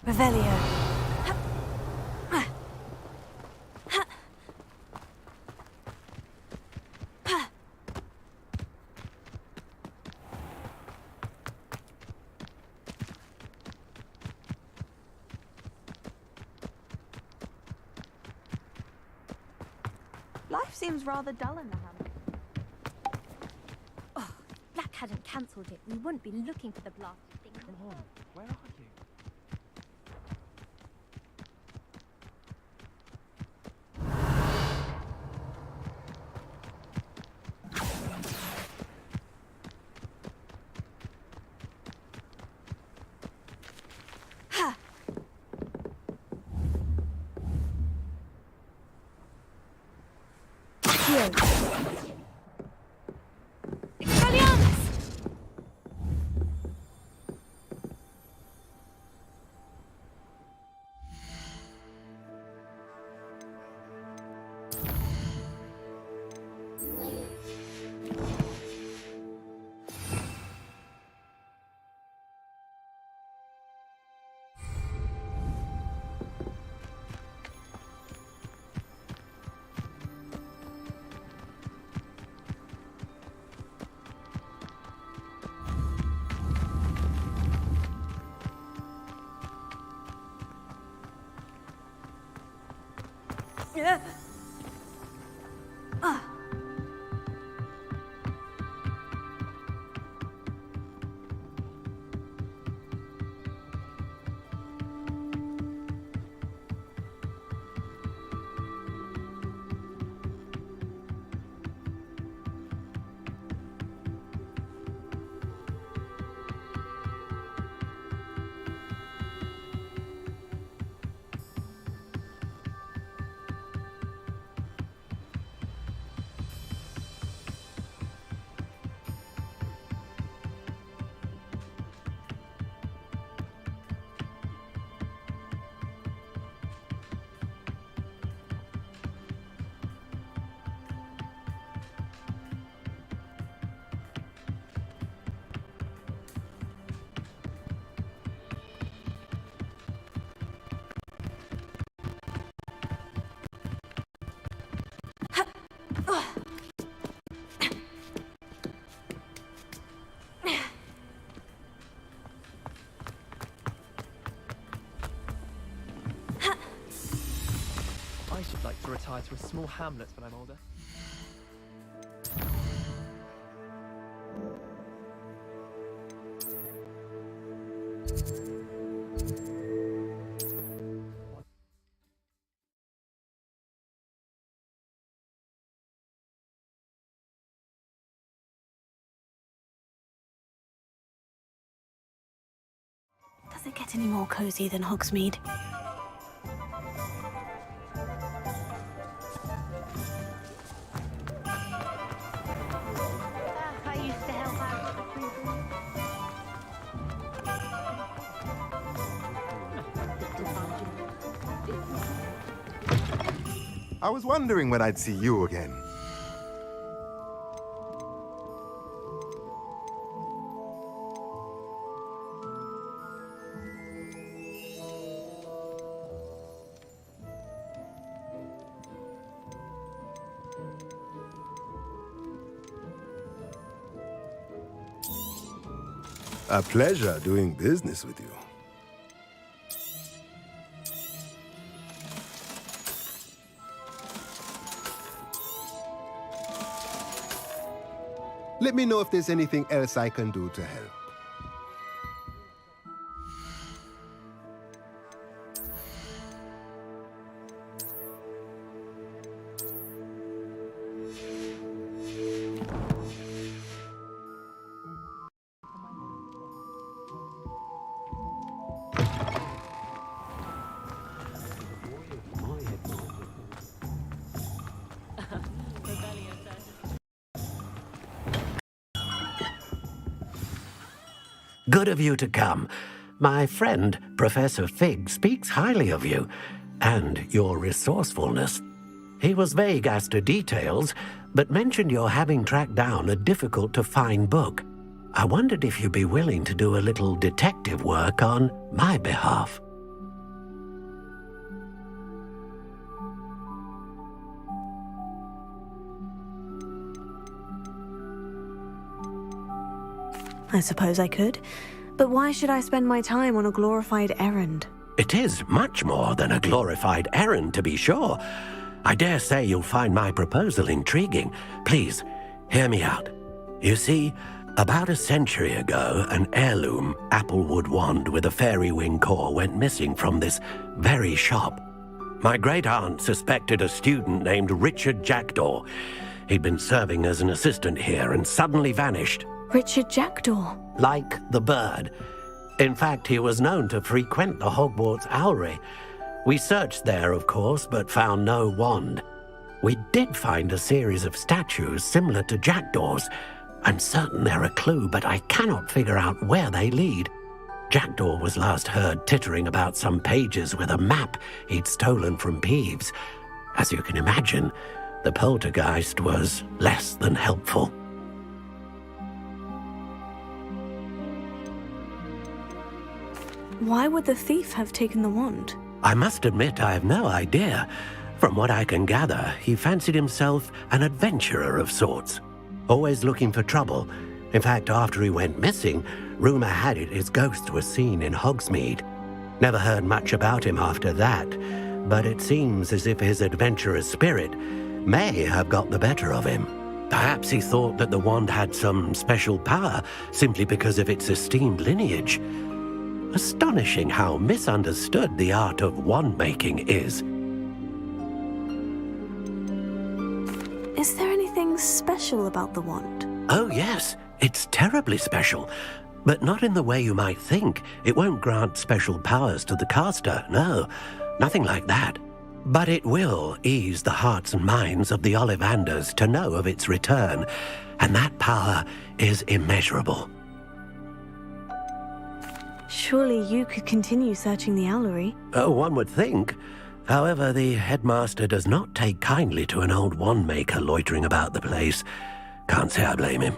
Revelio. Life seems rather dull in the hamlet. Oh, if Black hadn't cancelled it, we wouldn't be looking for the blasted thing. Come on, where are you? Yeah. I should like to retire to a small hamlet when I'm older. Does it get any more cozy than Hogsmeade? I used to help out with the crew. I was wondering when I'd see you again. A pleasure doing business with you. Let me know if there's anything else I can do to help. Good of you to come. My friend, Professor Fig, speaks highly of you and your resourcefulness. He was vague as to details, but mentioned your having tracked down a difficult-to-find book. I wondered if you'd be willing to do a little detective work on my behalf. I suppose I could. But why should I spend my time on a glorified errand? It is much more than a glorified errand, to be sure. I dare say you'll find my proposal intriguing. Please, hear me out. You see, about a century ago, an heirloom applewood wand with a fairy wing core went missing from this very shop. My great-aunt suspected a student named Richard Jackdaw. He'd been serving as an assistant here and suddenly vanished. Richard Jackdaw? Like the bird. In fact, he was known to frequent the Hogwarts Owlery. We searched there, of course, but found no wand. We did find a series of statues similar to Jackdaw's. I'm certain they're a clue, but I cannot figure out where they lead. Jackdaw was last heard tittering about some pages with a map he'd stolen from Peeves. As you can imagine, the poltergeist was less than helpful. Why would the thief have taken the wand? I must admit I have no idea. From what I can gather, he fancied himself an adventurer of sorts, always looking for trouble. In fact, after he went missing, rumor had it his ghost was seen in Hogsmeade. Never heard much about him after that, but it seems as if his adventurous spirit may have got the better of him. Perhaps he thought that the wand had some special power simply because of its esteemed lineage. Astonishing how misunderstood the art of wand-making is. Is there anything special about the wand? Oh yes, it's terribly special. But not in the way you might think. It won't grant special powers to the caster, no. Nothing like that. But it will ease the hearts and minds of the Ollivanders to know of its return. And that power is immeasurable. Surely you could continue searching the Owlery. Oh, one would think. However, the headmaster does not take kindly to an old wand-maker loitering about the place. Can't say I blame him.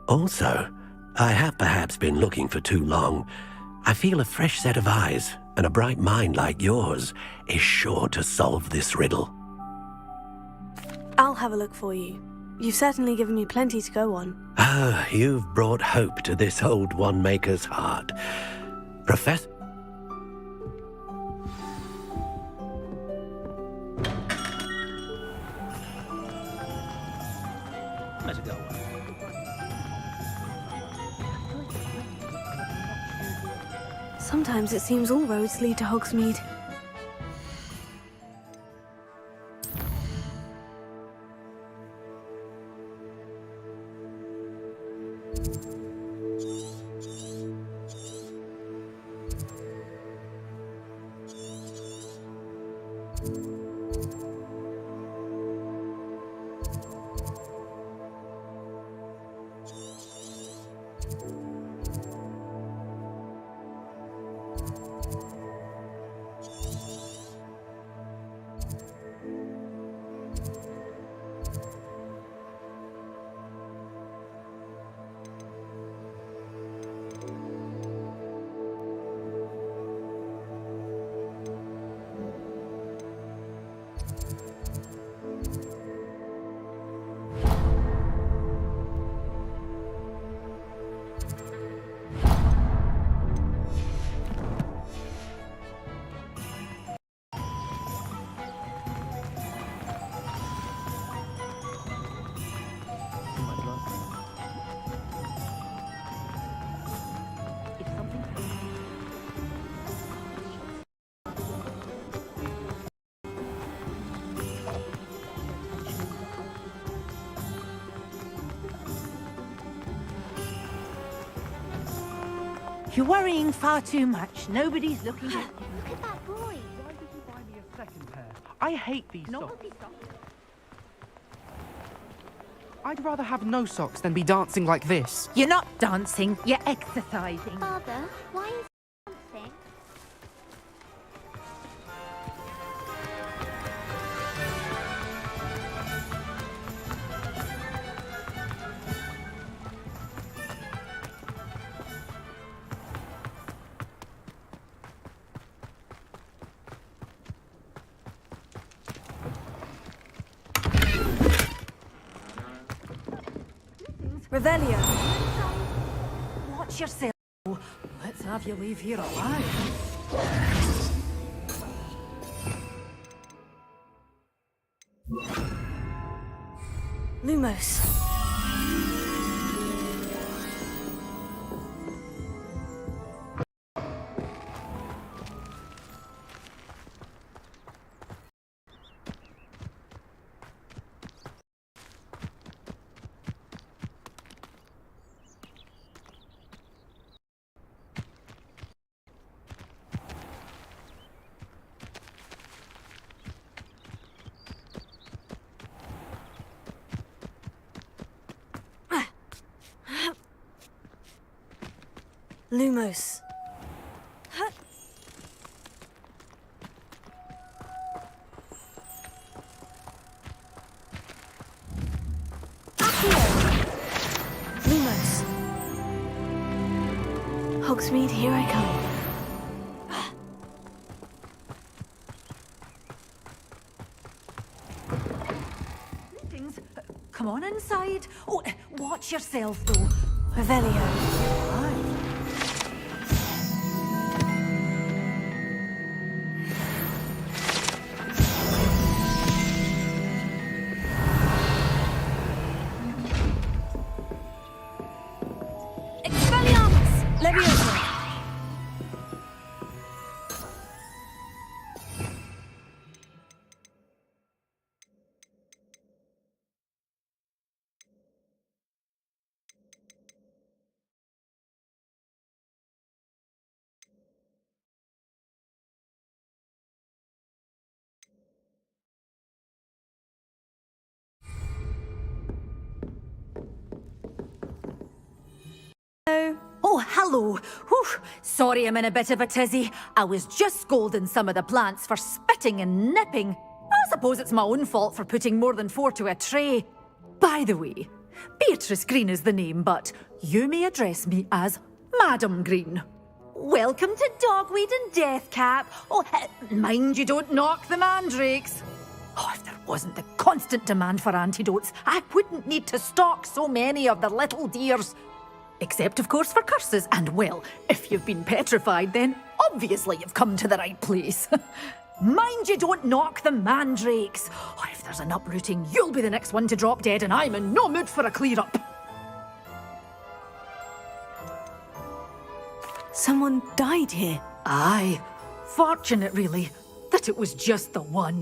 Also, I have perhaps been looking for too long. I feel a fresh set of eyes, and a bright mind like yours is sure to solve this riddle. I'll have a look for you. You've certainly given me plenty to go on. Ah, you've brought hope to this old wand-maker's heart. Professor... Let's go. Sometimes it seems all roads lead to Hogsmeade. You're worrying far too much. Nobody's looking at you. Look at that boy. Why did you buy me a second pair? I hate these socks. I'd rather have no socks than be dancing like this. You're not dancing, you're exercising. Father, why is dancing? Revelio. What Watch yourself. Let's have you leave here alive. Lumos. Lumos. Lumos. Hogsmeade, here I come. Greetings. Come on inside. Oh, watch yourself, though. Revelio. Oh, hello. Whew. Sorry I'm in a bit of a tizzy. I was just scolding some of the plants for spitting and nipping. I suppose it's my own fault for putting more than 4 to a tray. By the way, Beatrice Green is the name, but you may address me as Madam Green. Welcome to Dogweed and Deathcap. Oh, mind you don't knock the mandrakes. Oh, if there wasn't the constant demand for antidotes, I wouldn't need to stock so many of the little dears. Except, of course, for curses. And, well, if you've been petrified, then obviously you've come to the right place. Mind you don't knock the mandrakes. Oh, if there's an uprooting, you'll be the next one to drop dead, and I'm in no mood for a clear-up. Someone died here. Aye. Fortunate, really, that it was just the one.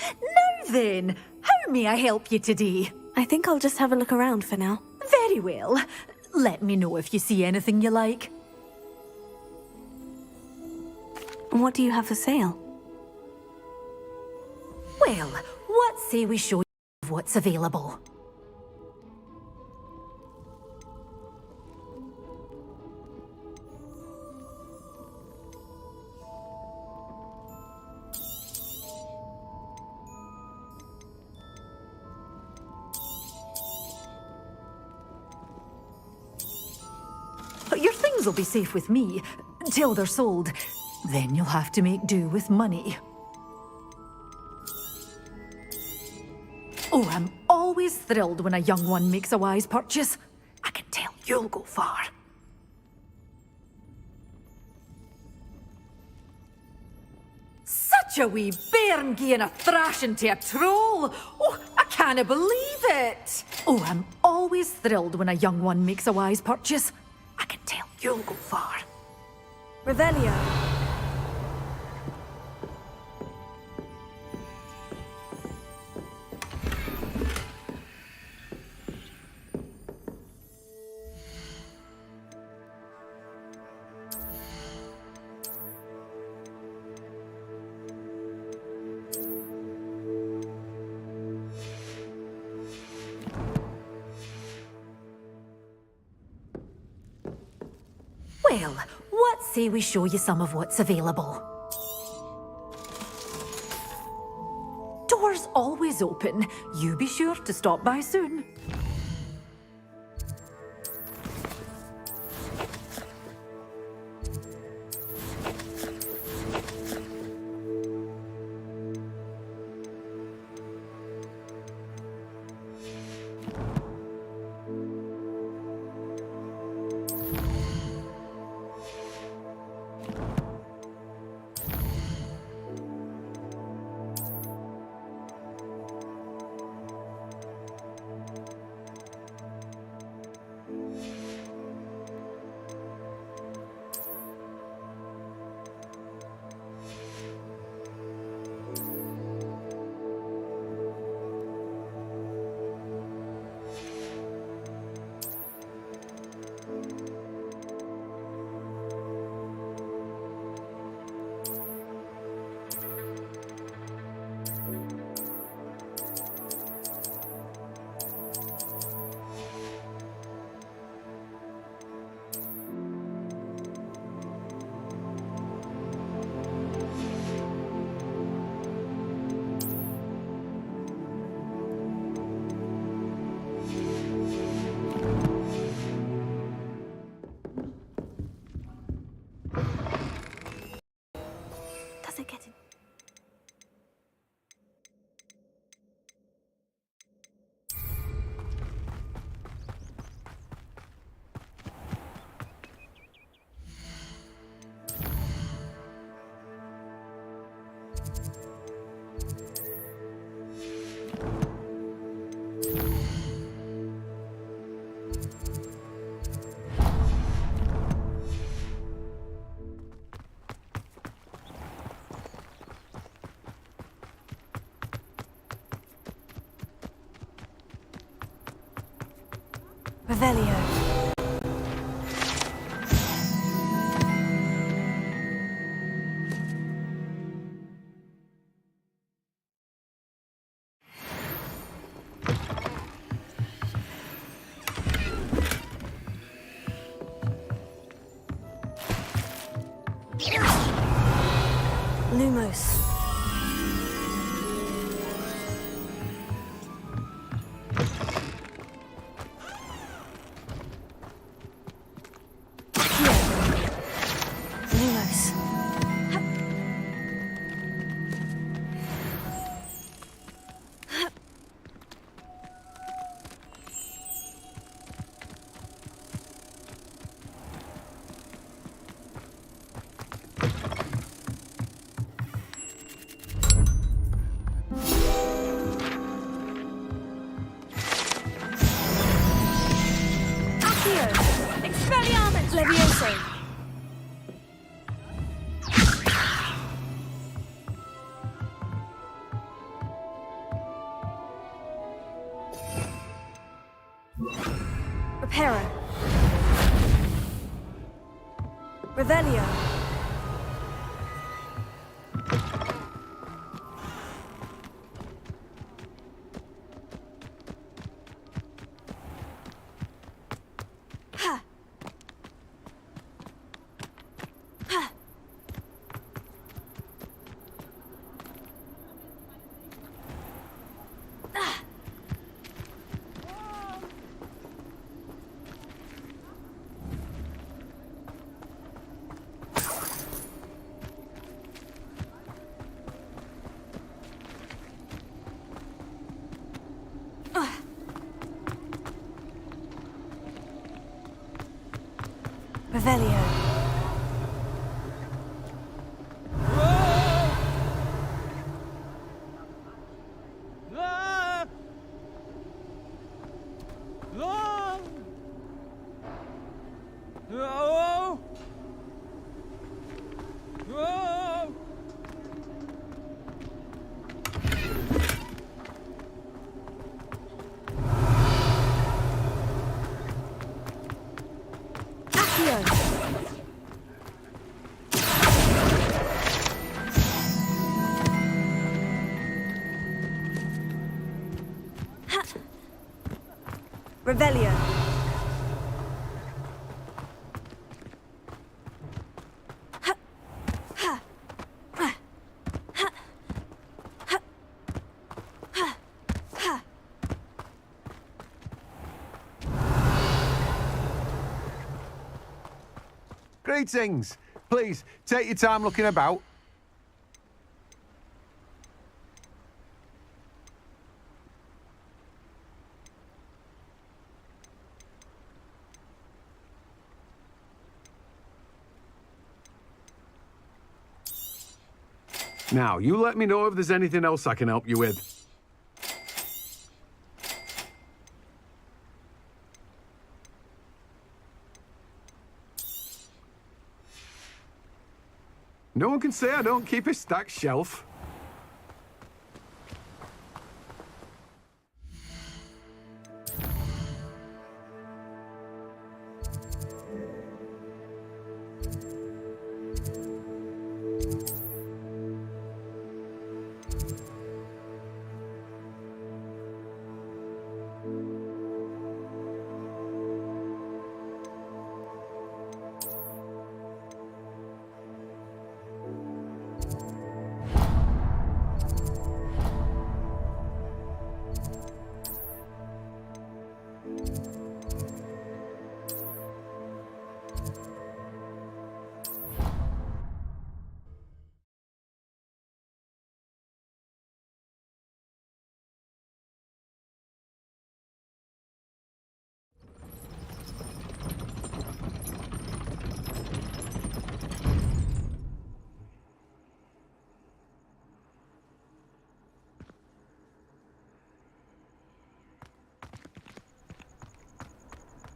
Now then, how may I help you today? I think I'll just have a look around for now. Very well. Let me know if you see anything you like. What do you have for sale? Well, what say we show you what's available? Your things will be safe with me, till they're sold. Then you'll have to make do with money. Oh, I'm always thrilled when a young one makes a wise purchase. I can tell you'll go far. Such a wee bairn gieing a thrashing to a troll! Oh, I can't believe it! Oh, I'm always thrilled when a young one makes a wise purchase. I can tell you'll go far. Revelio. Well, what say we show you some of what's available? Doors always open. You be sure to stop by soon. Does it get in? Revelio. Lumos. Lumos. Expelliarmus! Levioso! Reparo. Revelio. Ha! Ha! Ah! Revelio. Revelio. Greetings. Please, take your time looking about. Now, you let me know if there's anything else I can help you with. No one can say I don't keep a stacked shelf.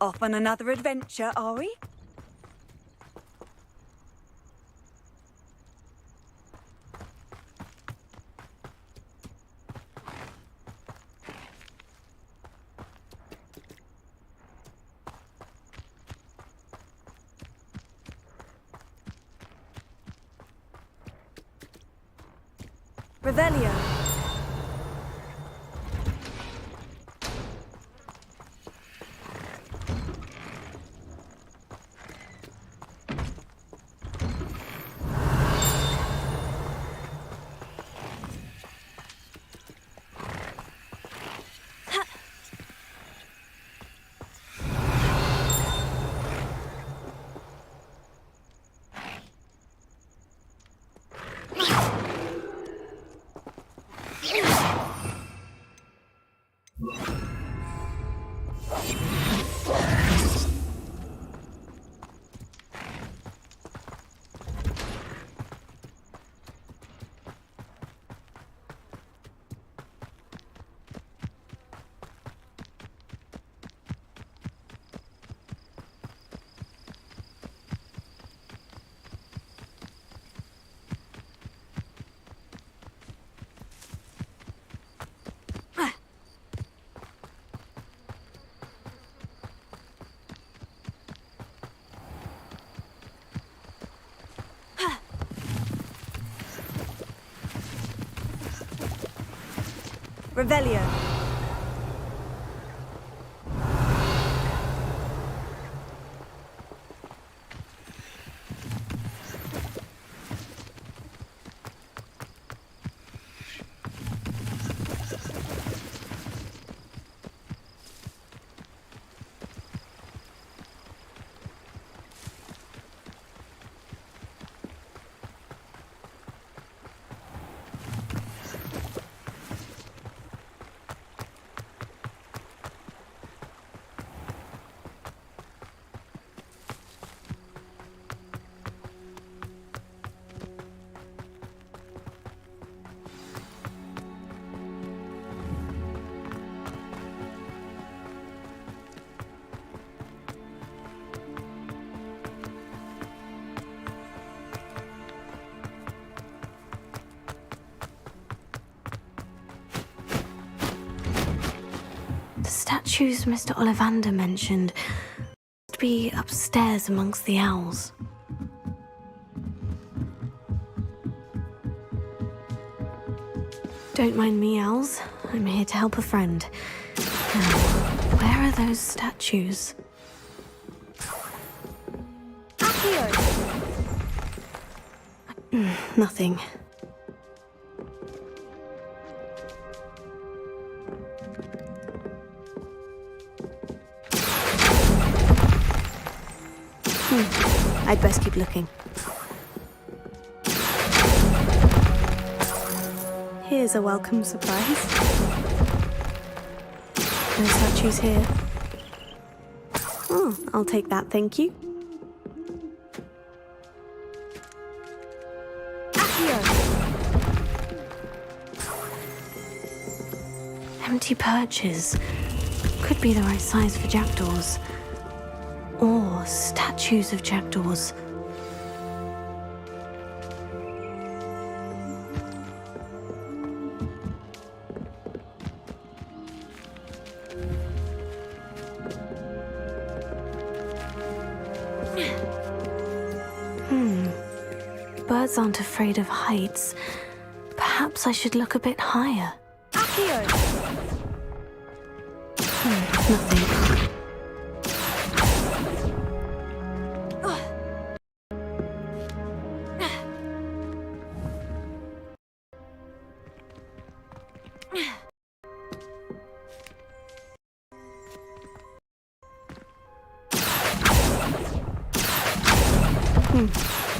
Off on another adventure, are we? Revelio. Revelio. The statues Mr. Ollivander mentioned must be upstairs amongst the owls. Don't mind me, owls. I'm here to help a friend. Now, where are those statues? Nothing. I'd best keep looking. Here's a welcome surprise. No statues here. Oh, I'll take that, thank you. Empty perches. Could be the right size for jackdaws. Or statues of jackdaws. Birds aren't afraid of heights. Perhaps I should look a bit higher. Nothing.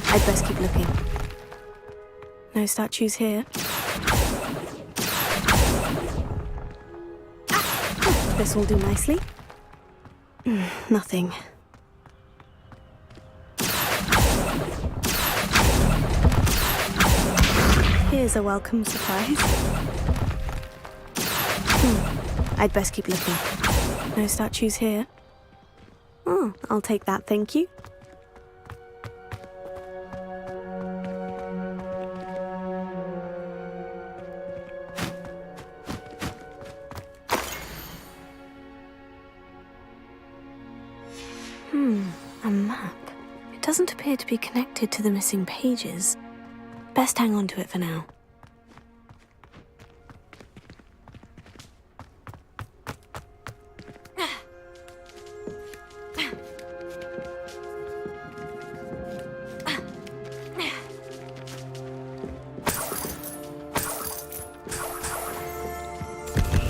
I'd best keep looking. No statues here. This will do nicely. Nothing. Here's a welcome surprise. I'd best keep looking. No statues here. Oh, I'll take that, thank you. A map. It doesn't appear to be connected to the missing pages. Best hang on to it for now.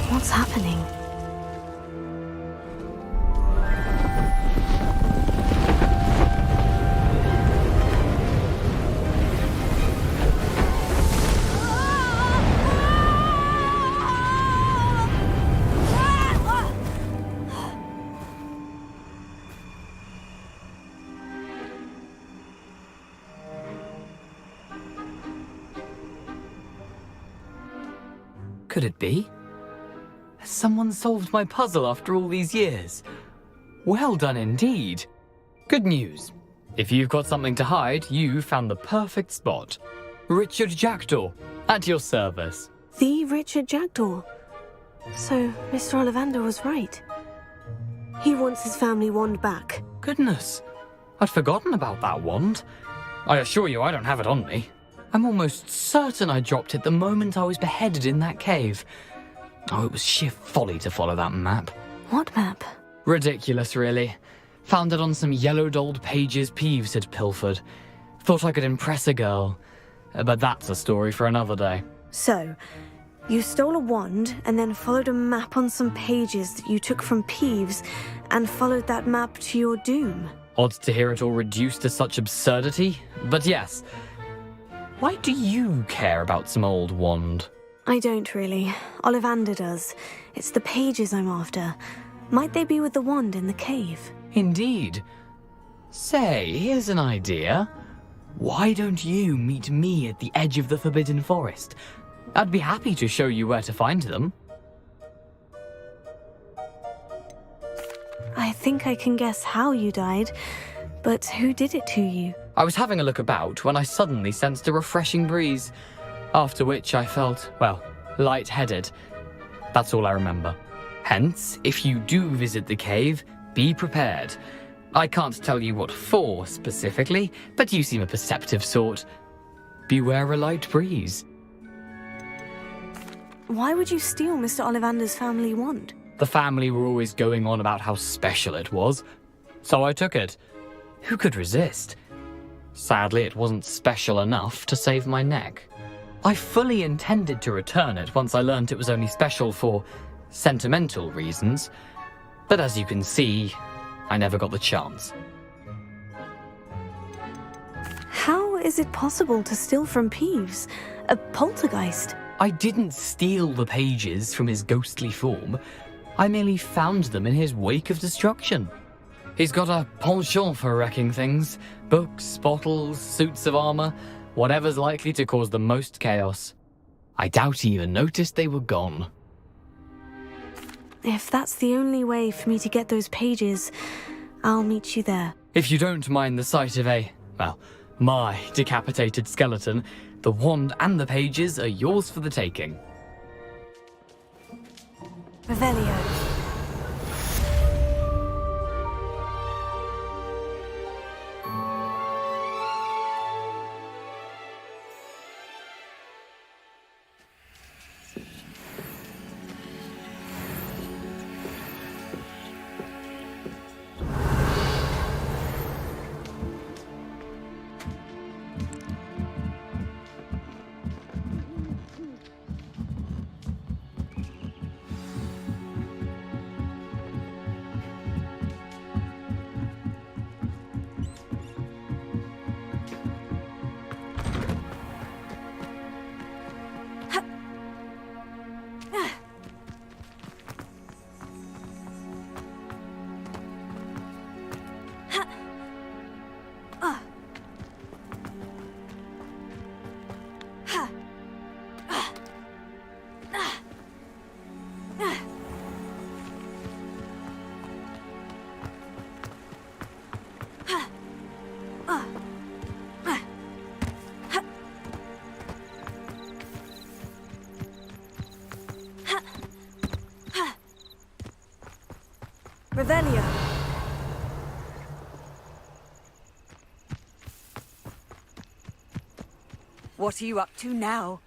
What's happening? Could it be? Has someone solved my puzzle after all these years? Well done indeed. Good news. If you've got something to hide, you found the perfect spot. Richard Jackdaw, at your service. The Richard Jackdaw. So, Mr. Ollivander was right. He wants his family wand back. Goodness, I'd forgotten about that wand. I assure you I don't have it on me. I'm almost certain I dropped it the moment I was beheaded in that cave. Oh, it was sheer folly to follow that map. What map? Ridiculous, really. Found it on some yellowed old pages Peeves had pilfered. Thought I could impress a girl. But that's a story for another day. So, you stole a wand and then followed a map on some pages that you took from Peeves and followed that map to your doom. Odd to hear it all reduced to such absurdity, but yes. Why do you care about some old wand? I don't really. Ollivander does. It's the pages I'm after. Might they be with the wand in the cave? Indeed. Say, here's an idea. Why don't you meet me at the edge of the Forbidden Forest? I'd be happy to show you where to find them. I think I can guess how you died, but who did it to you? I was having a look about when I suddenly sensed a refreshing breeze, after which I felt, well, lightheaded. That's all I remember. Hence, if you do visit the cave, be prepared. I can't tell you what for specifically, but you seem a perceptive sort. Beware a light breeze. Why would you steal Mr. Ollivander's family wand? The family were always going on about how special it was, so I took it. Who could resist? Sadly, it wasn't special enough to save my neck. I fully intended to return it once I learned it was only special for sentimental reasons, but as you can see, I never got the chance. How is it possible to steal from Peeves? A poltergeist? I didn't steal the pages from his ghostly form. I merely found them in his wake of destruction. He's got a penchant for wrecking things. Books, bottles, suits of armor, whatever's likely to cause the most chaos. I doubt he even noticed they were gone. If that's the only way for me to get those pages, I'll meet you there. If you don't mind the sight of my decapitated skeleton, the wand and the pages are yours for the taking. Revelio. Revelio. What are you up to now?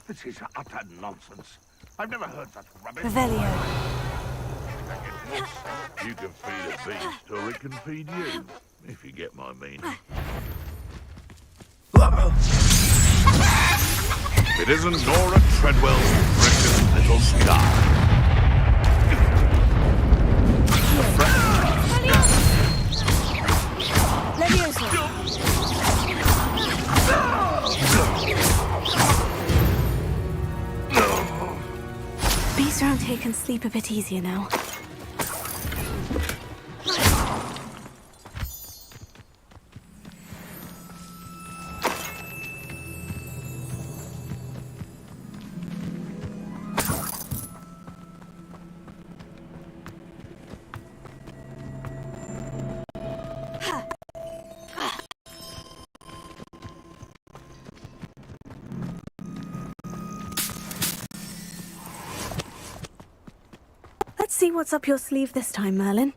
This is utter nonsense. I've never heard such rubbish. Revelio. You can feed a beast, or it can feed you, if you get my meaning. It isn't Nora Treadwell's precious little scar. Bees around here can sleep a bit easier now. Let's see what's up your sleeve this time, Merlin.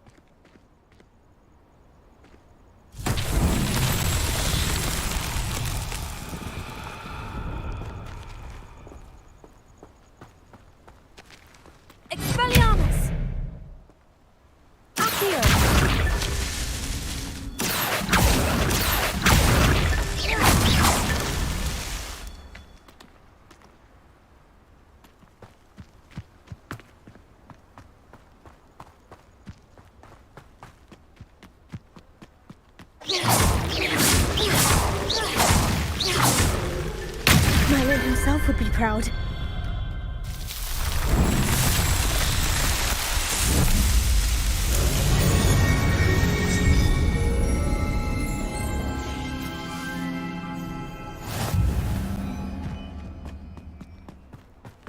Expelliarmus! Accio! Merlin himself would be proud.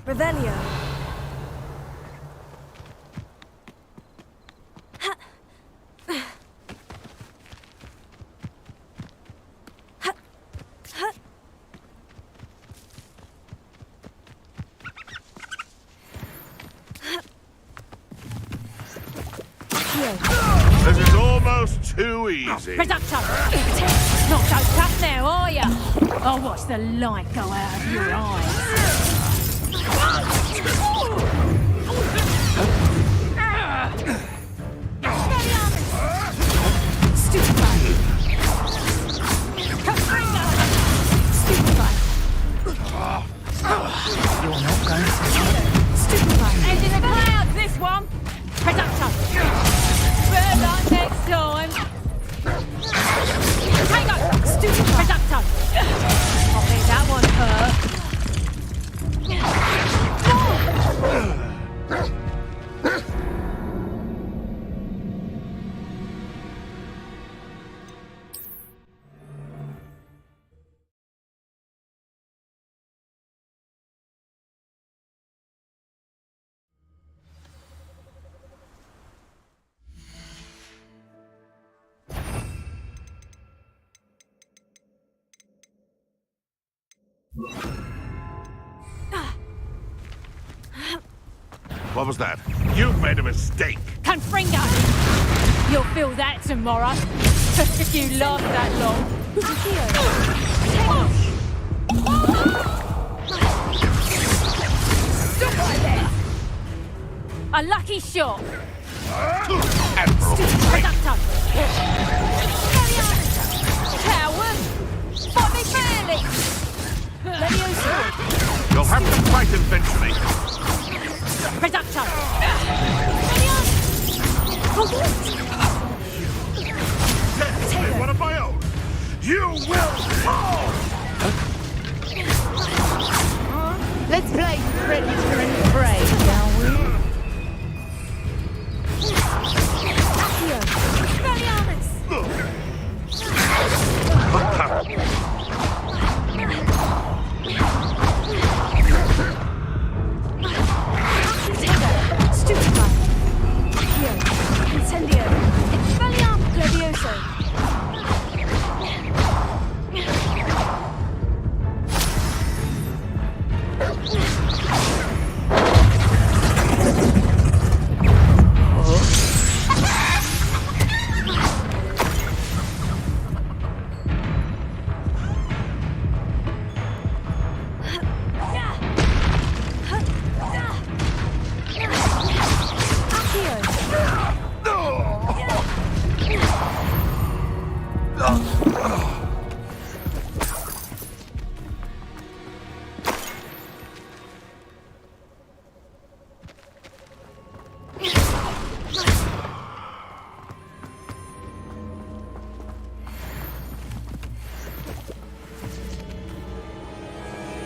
Revelio. This is almost too easy. Reducto! Not so tough now, are ya? I'll watch the light go out of your eyes. You're not going to... Stupefy! Head in the clouds, this one! Reducto! Better luck next time! Tango! Stupefy! Reducto! I think that one hurt. What was that? You've made a mistake. Confringo! You'll feel that tomorrow. If you last that long. Stop right there! A lucky shot! Reducto! Coward! Fight me fairly! Levioso! You'll have to fight eventually. Reducto! Take one of my own. You will fall! Let's play Predator and Prey, shall we? Incendio! Expelliarmus Levioso!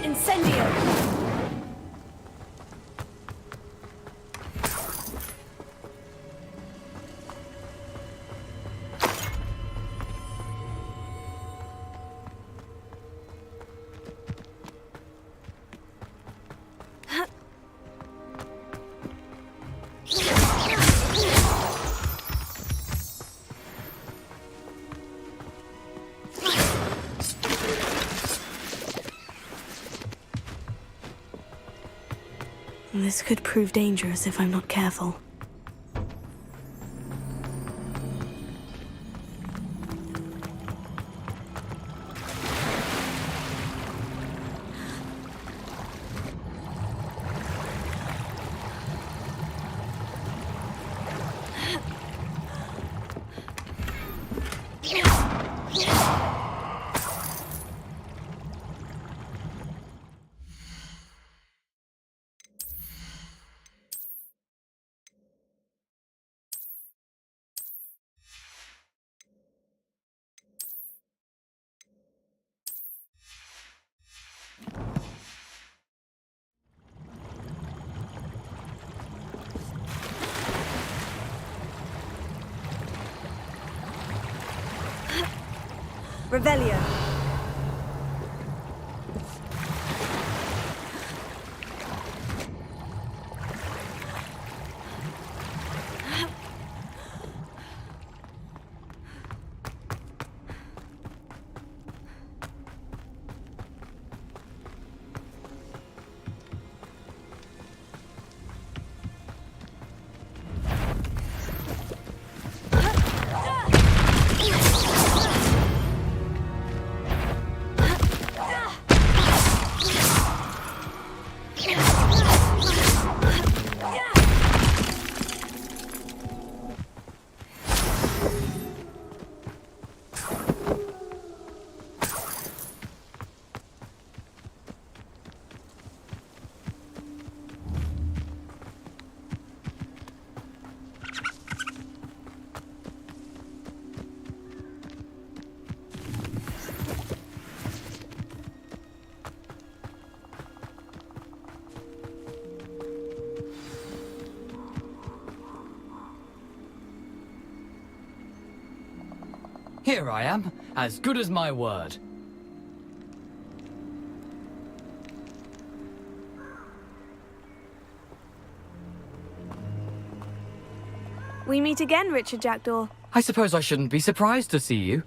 Incendio! This could prove dangerous if I'm not careful. Revelio. Here I am, as good as my word. We meet again, Richard Jackdaw. I suppose I shouldn't be surprised to see you.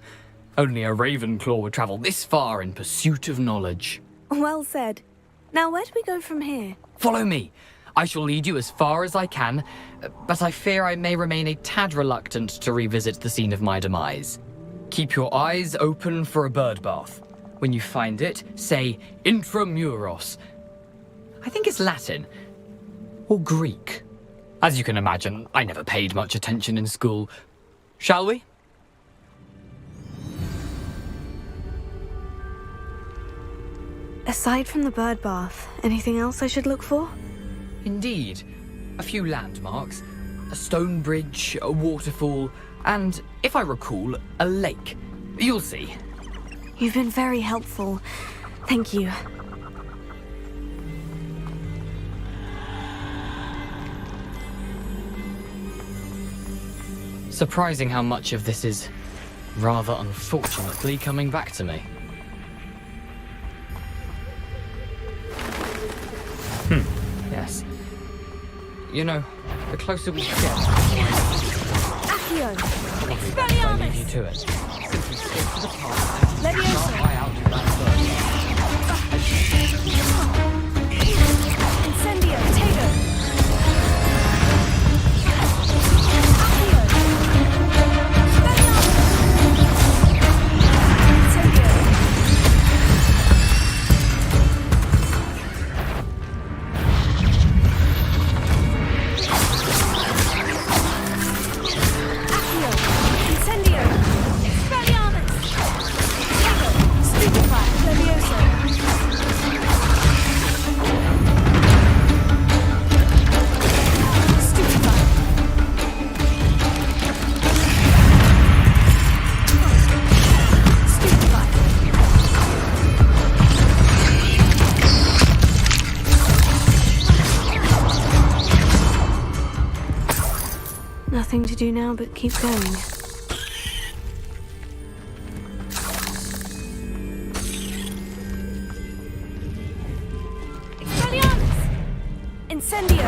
Only a Ravenclaw would travel this far in pursuit of knowledge. Well said. Now, where do we go from here? Follow me. I shall lead you as far as I can, but I fear I may remain a tad reluctant to revisit the scene of my demise. Keep your eyes open for a bird bath. When you find it, say intramuros. I think it's Latin. Or Greek. As you can imagine, I never paid much attention in school. Shall we? Aside from the bird bath, anything else I should look for? Indeed. A few landmarks. A stone bridge, a waterfall, and, if I recall, a lake. You'll see. You've been very helpful. Thank you. Surprising how much of this is, rather unfortunately, coming back to me. Yes. You know, the closer we get, Accio! probably I leave you to it. Simply stick to the path and keep your sharp eye out for that bird. Incendio! Tato! Nothing to do now but keep going. Incendio!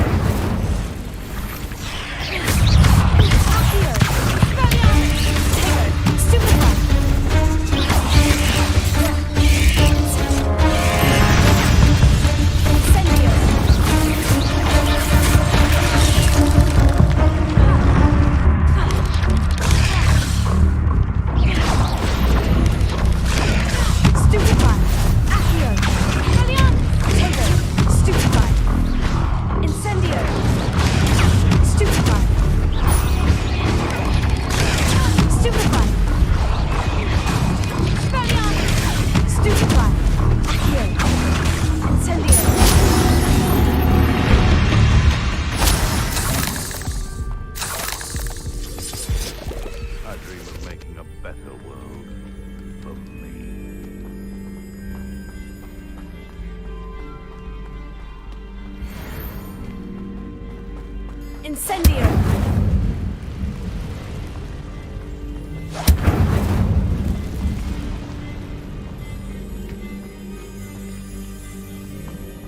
Incendio!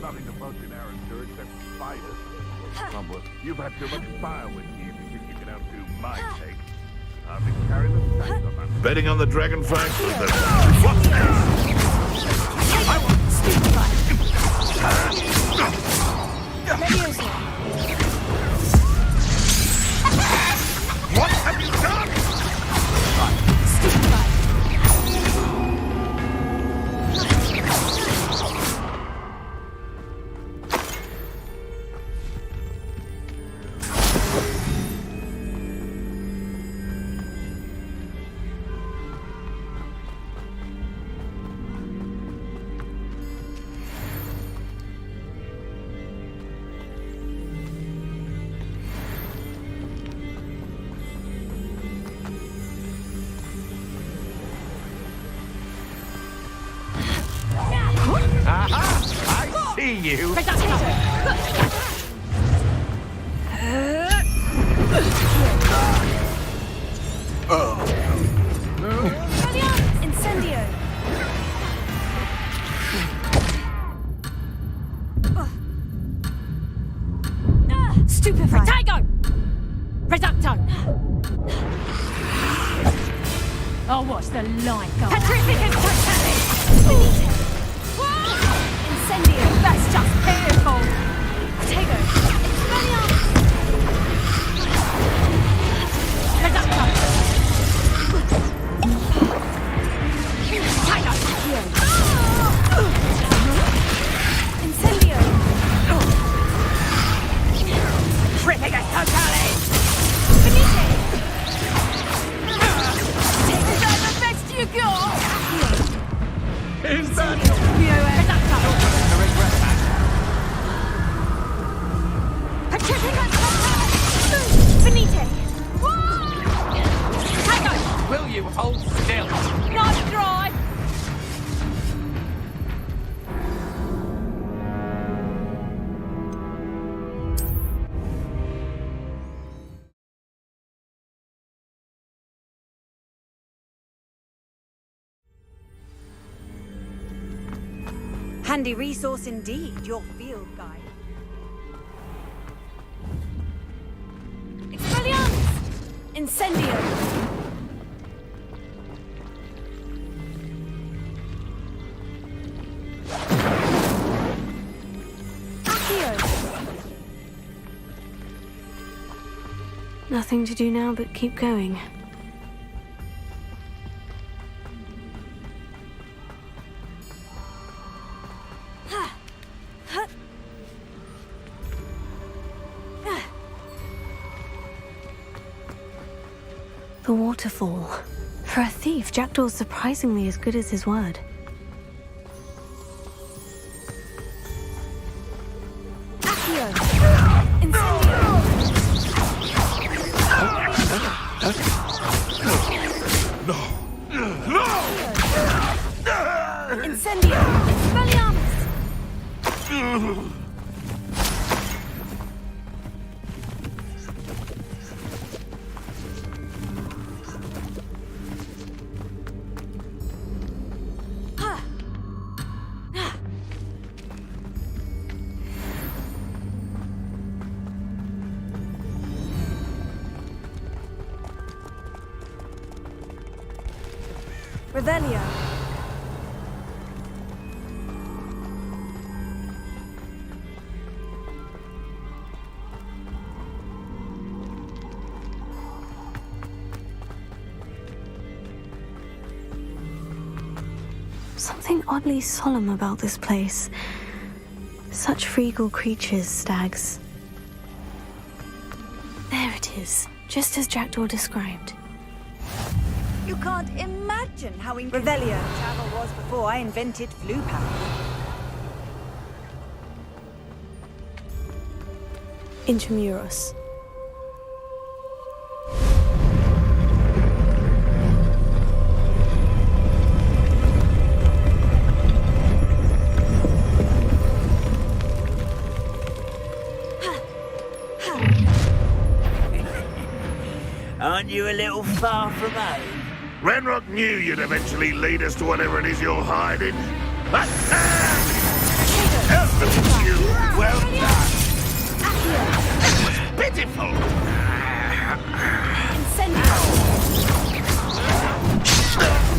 Nothing to bug in Arrowsburg except spiders. Crumble, you've had too much fire with you if you think you can outdo my take. I've been carrying the stakes on that. Betting on the dragonfly? What have you done? Aha! I see you! Incendio! Stupefy! Protego! Reducto! Oh, what's the line go? Petrificant Totally! Incendio! That's just beautiful! Potato! Hold still. Nice try. Handy resource indeed, your field guide. Expelliarmus! Incendio! Nothing to do now but keep going. The waterfall. For a thief, Jackdaw's surprisingly as good as his word. Incendio! Expelliarmus! Revelio. Something oddly solemn about this place. Such regal creatures, stags. There it is, just as Jackdaw described. You can't imagine how Revelio travel was before I invented flu power. Intramuros. Aren't you a little far from home? Ranrock knew you'd eventually lead us to whatever it is you're hiding. You, well done. It was pitiful.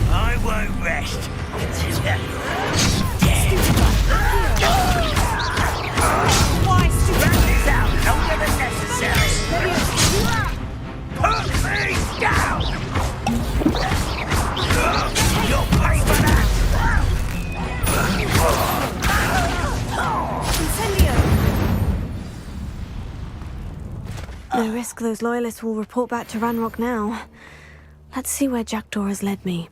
I won't rest until Why Run this out longer than necessary. Put me down! You'll pay for that! No risk those loyalists will report back to Ranrock now. Let's see where Jackdaw has led me.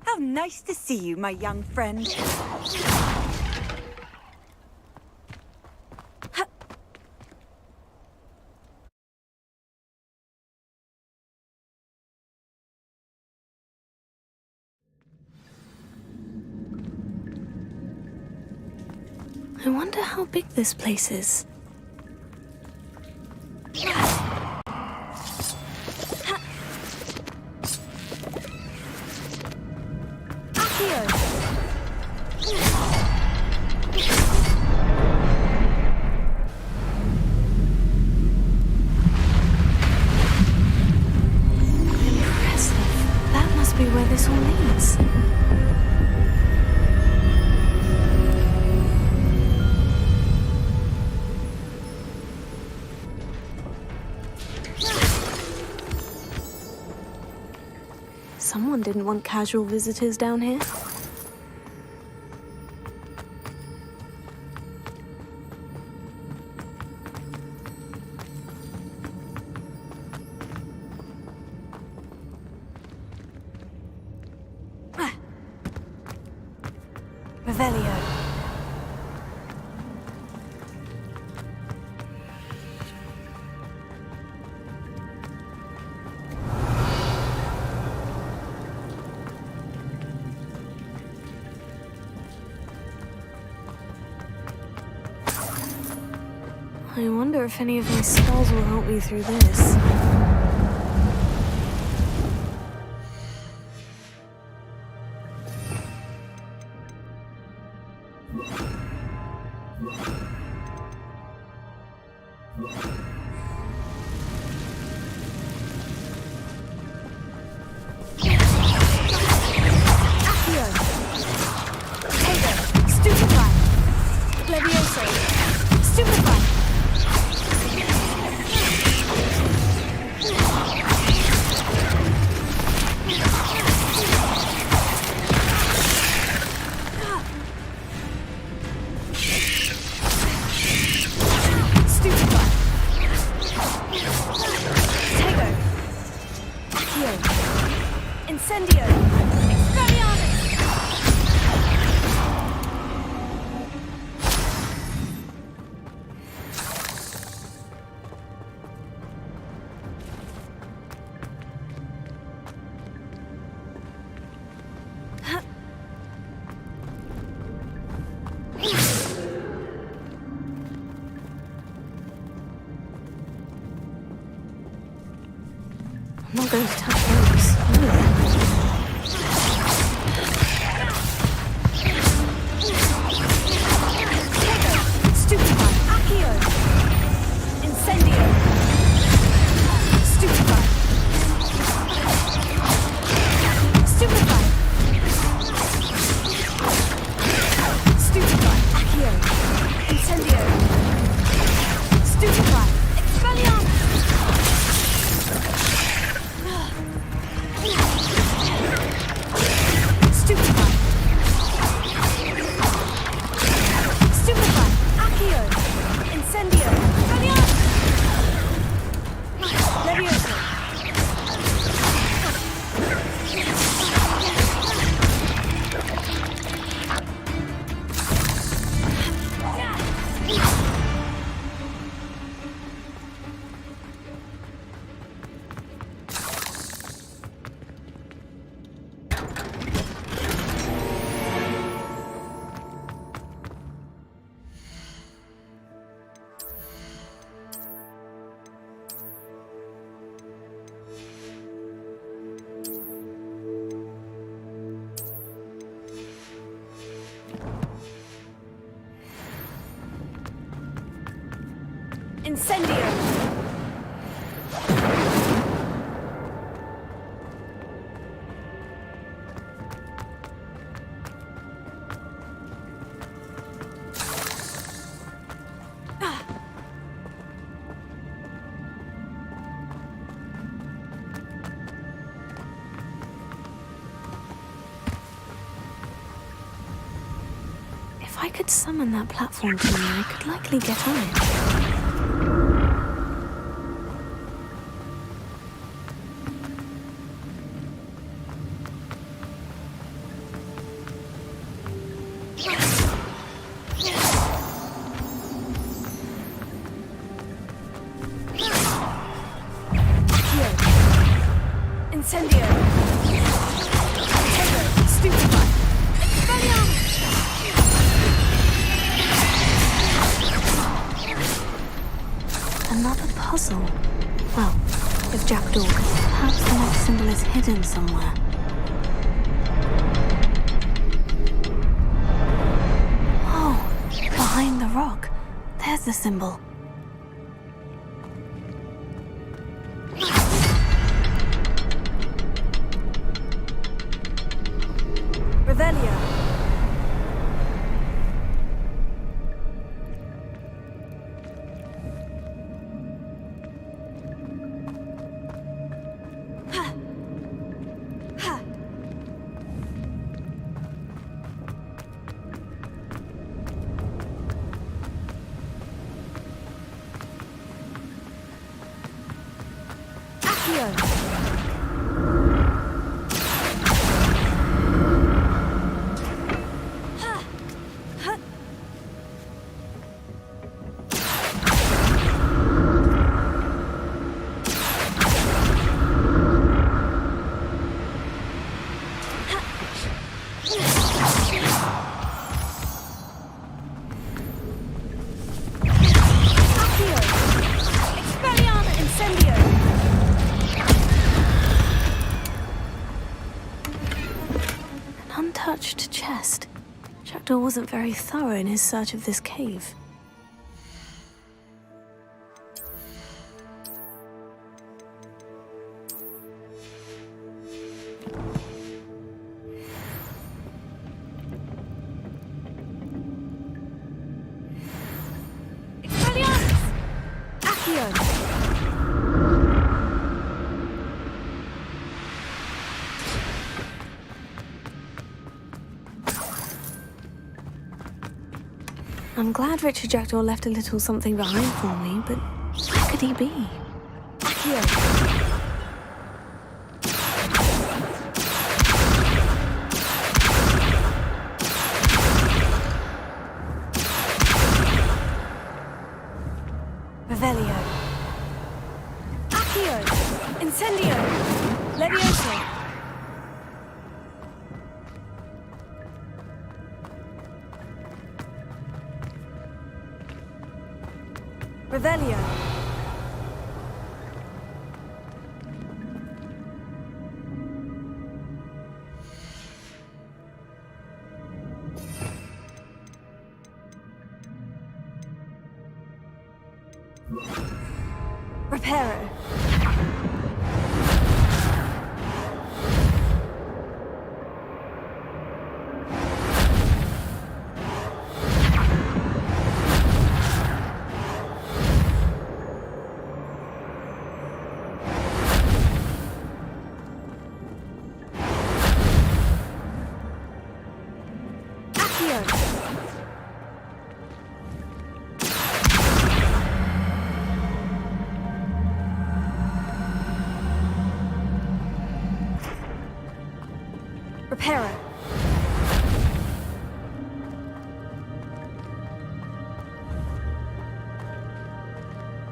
How nice to see you, my young friend. I wonder how big this place is. Impressive. That must be where this all leads. Someone didn't want casual visitors down here. Revelio. I wonder if any of my spells will help me through this. I'm not going to touch those. Stupefy! Accio! Incendio! Stupefy! Stupefy! Stupefy! Accio! Incendio! Stupefy! Expelliarmus! Stupefy! Stupefy! Accio! Incendio! Expelliarmus! Levioso! Incendio! If I could summon that platform to me, I could likely get on it. Incendio! Stupefy! Expelliarmus! Another puzzle. Well, if Jackdaw, perhaps the next symbol is hidden somewhere. Oh, behind the rock. There's the symbol. Revelio! Jackdaw wasn't very thorough in his search of this cave. I'm glad Richard Jackdaw left a little something behind for me, but where could he be? Accio! Revelio. Accio! Incendio! Levioso! Revelio. Reparo. Reparo.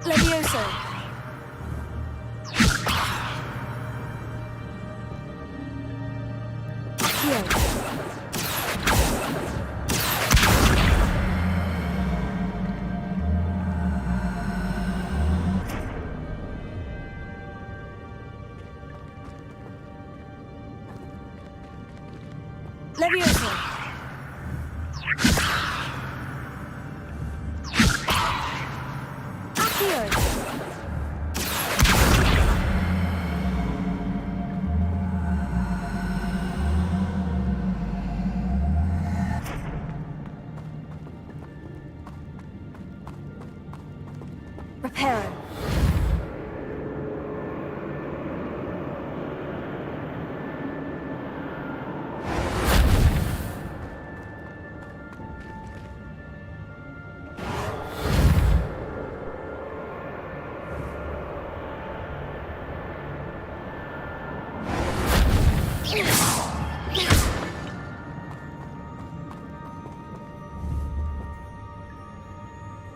Levioso. Accio. Levioso. Accio. Reparo.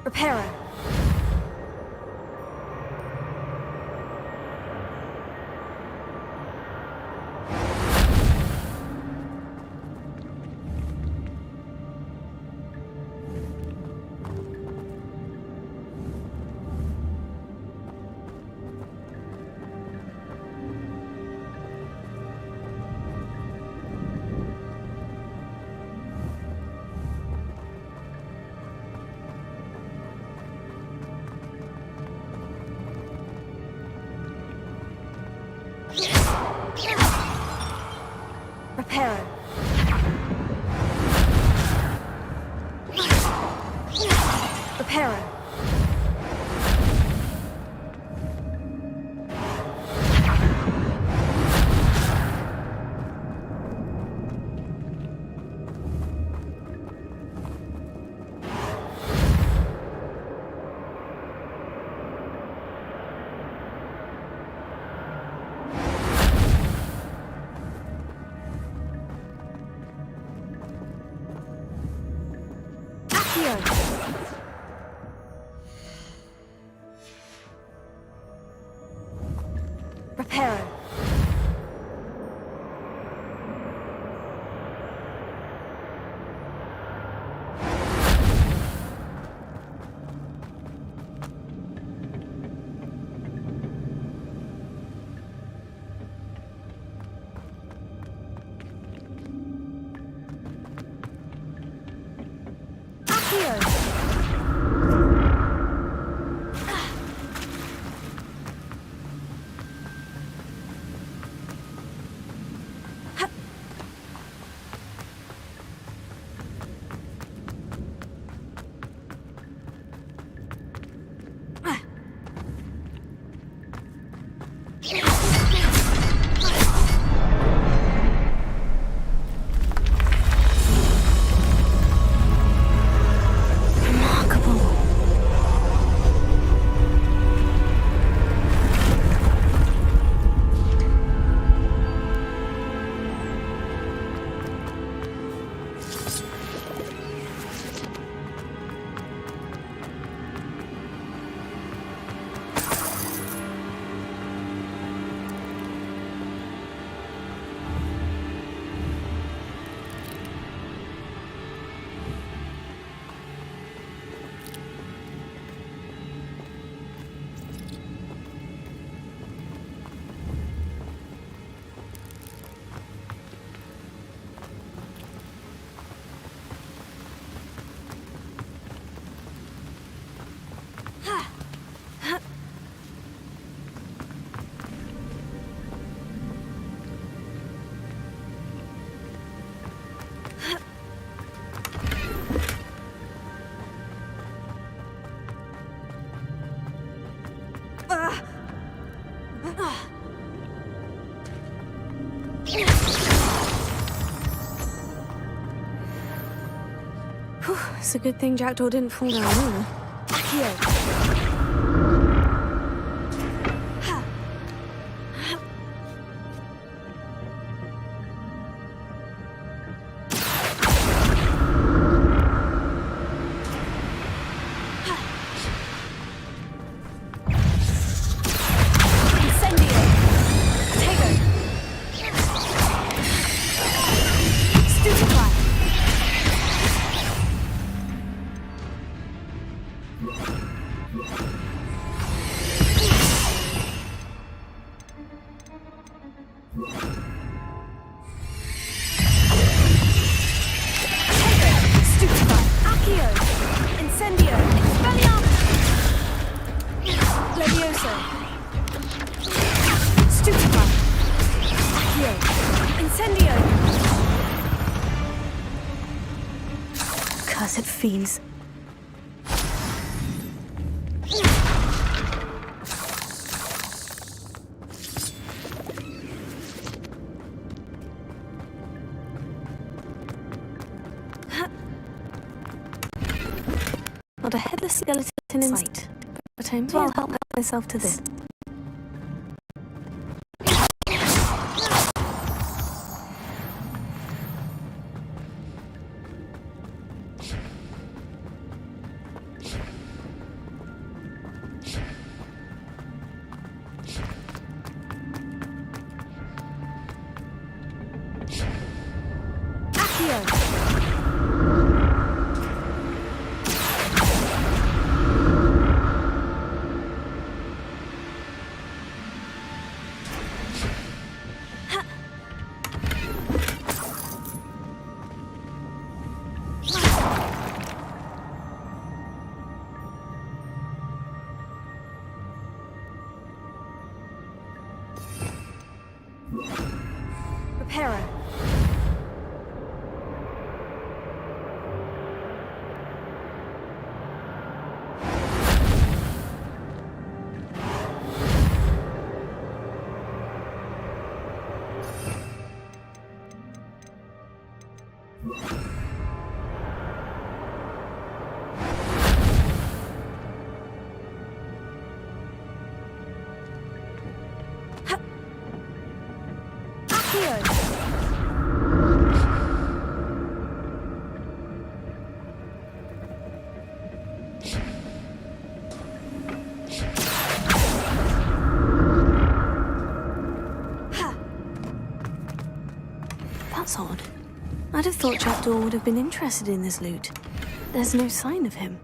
Reparo. Reparo. Reparo. Reparo. It's a good thing Jackdaw didn't fall down either. Cursed fiends. Not a headless skeleton in sight, but I may well help myself to this. Repairer. That's odd. I'd have thought Jackdaw would have been interested in this loot. There's no sign of him.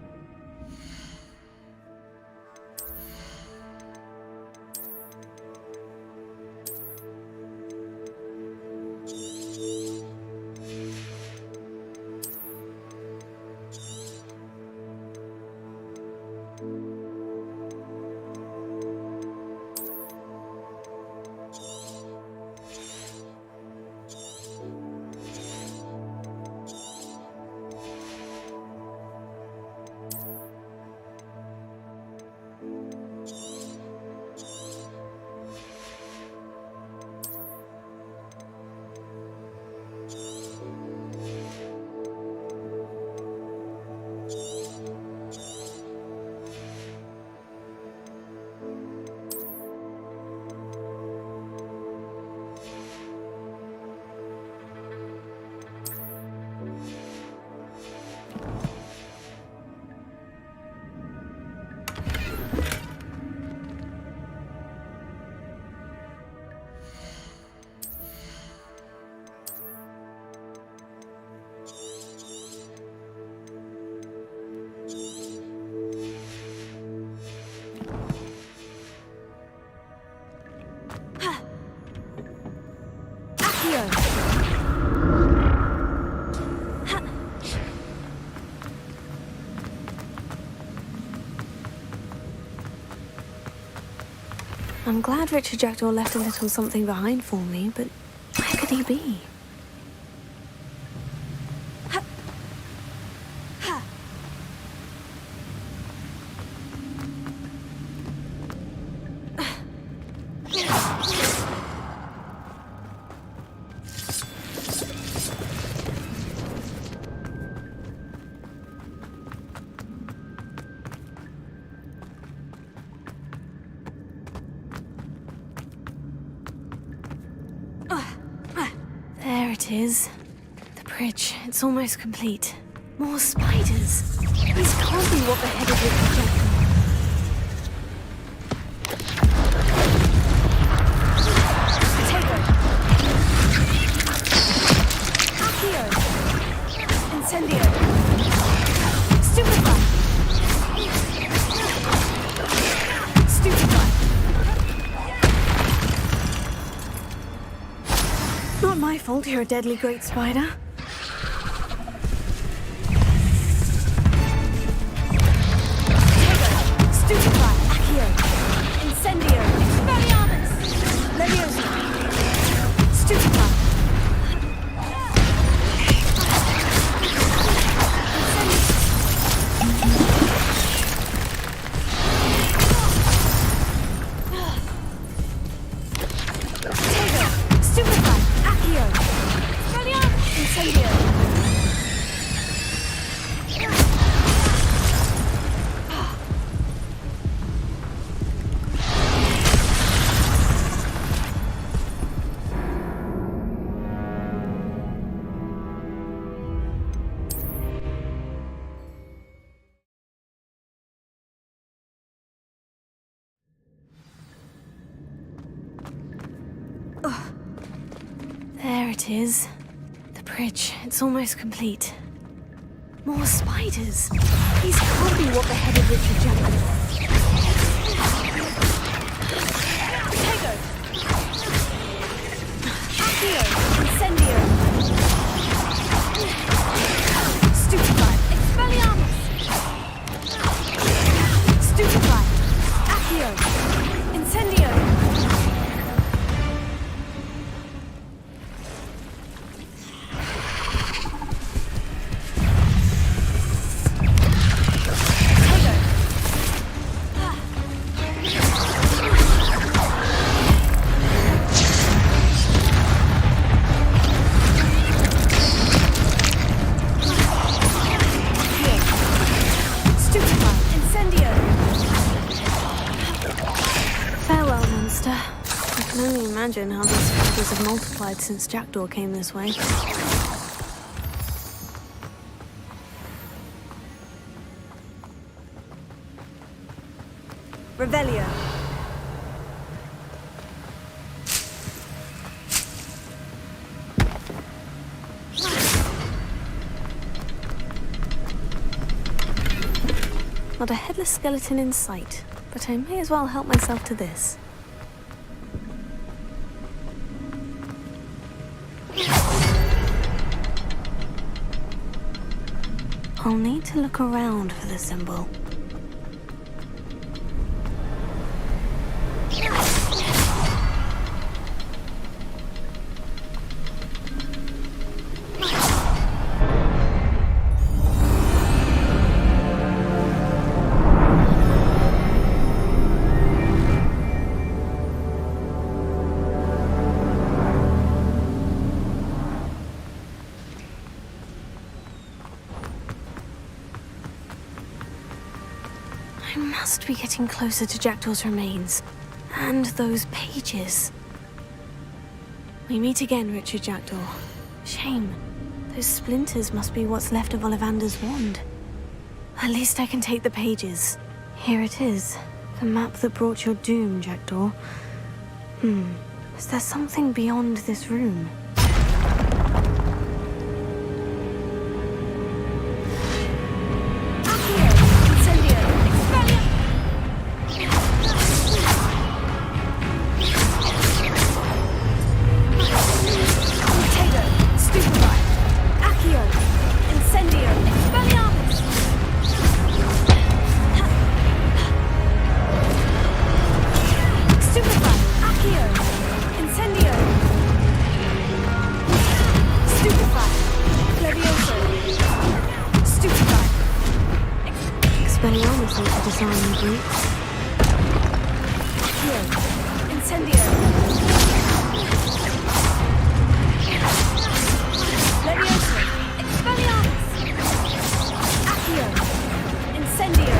I'm glad Richard Jackdaw left a little something behind for me, but where could he be? There it is. The bridge. It's almost complete. More spiders. These can't be what the headed Richard Jackdaw. Potato. Accio. Incendio. Stupefy. Stupefy. Not my fault you're a deadly great spider. Stupefy. Accio. Incendio. Expelliarmus. Leviosa. Stupefy. Potato. Stupefy. Accio. Expelliarmus. Incendio. There it is. The bridge. It's almost complete. More spiders. These can't be what the headed Richard Jackdaw. Potato. Accio. Incendio. Stupefy. Expelliarmus. Stupefy. Accio. Incendio. Farewell, monster. I can only imagine how these spiders have multiplied since Jackdaw came this way. Revelio. Not a headless skeleton in sight, but I may as well help myself to this. I'll need to look around for the symbol. I must be getting closer to Jackdaw's remains. And those pages. We meet again, Richard Jackdaw. Shame. Those splinters must be what's left of Ollivander's wand. At least I can take the pages. Here it is. The map that brought your doom, Jackdaw. Is there something beyond this room? Stupefy. Expelliarmus ought to disarm the brute. Here, incendio. Leviosa, Expelliarmus. Accio, incendio.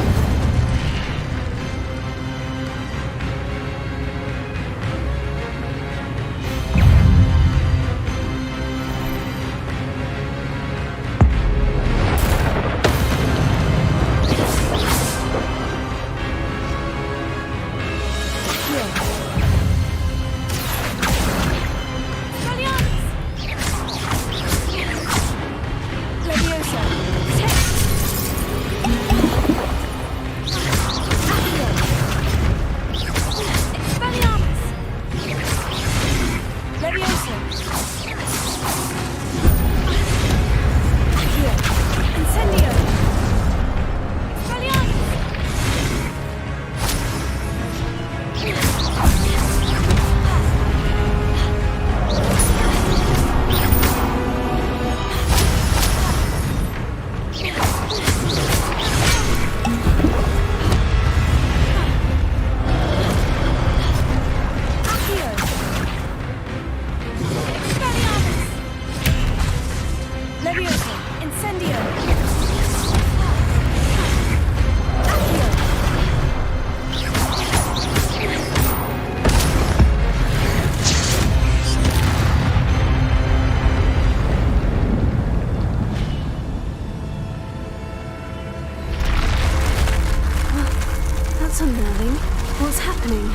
That's unnerving. What's happening?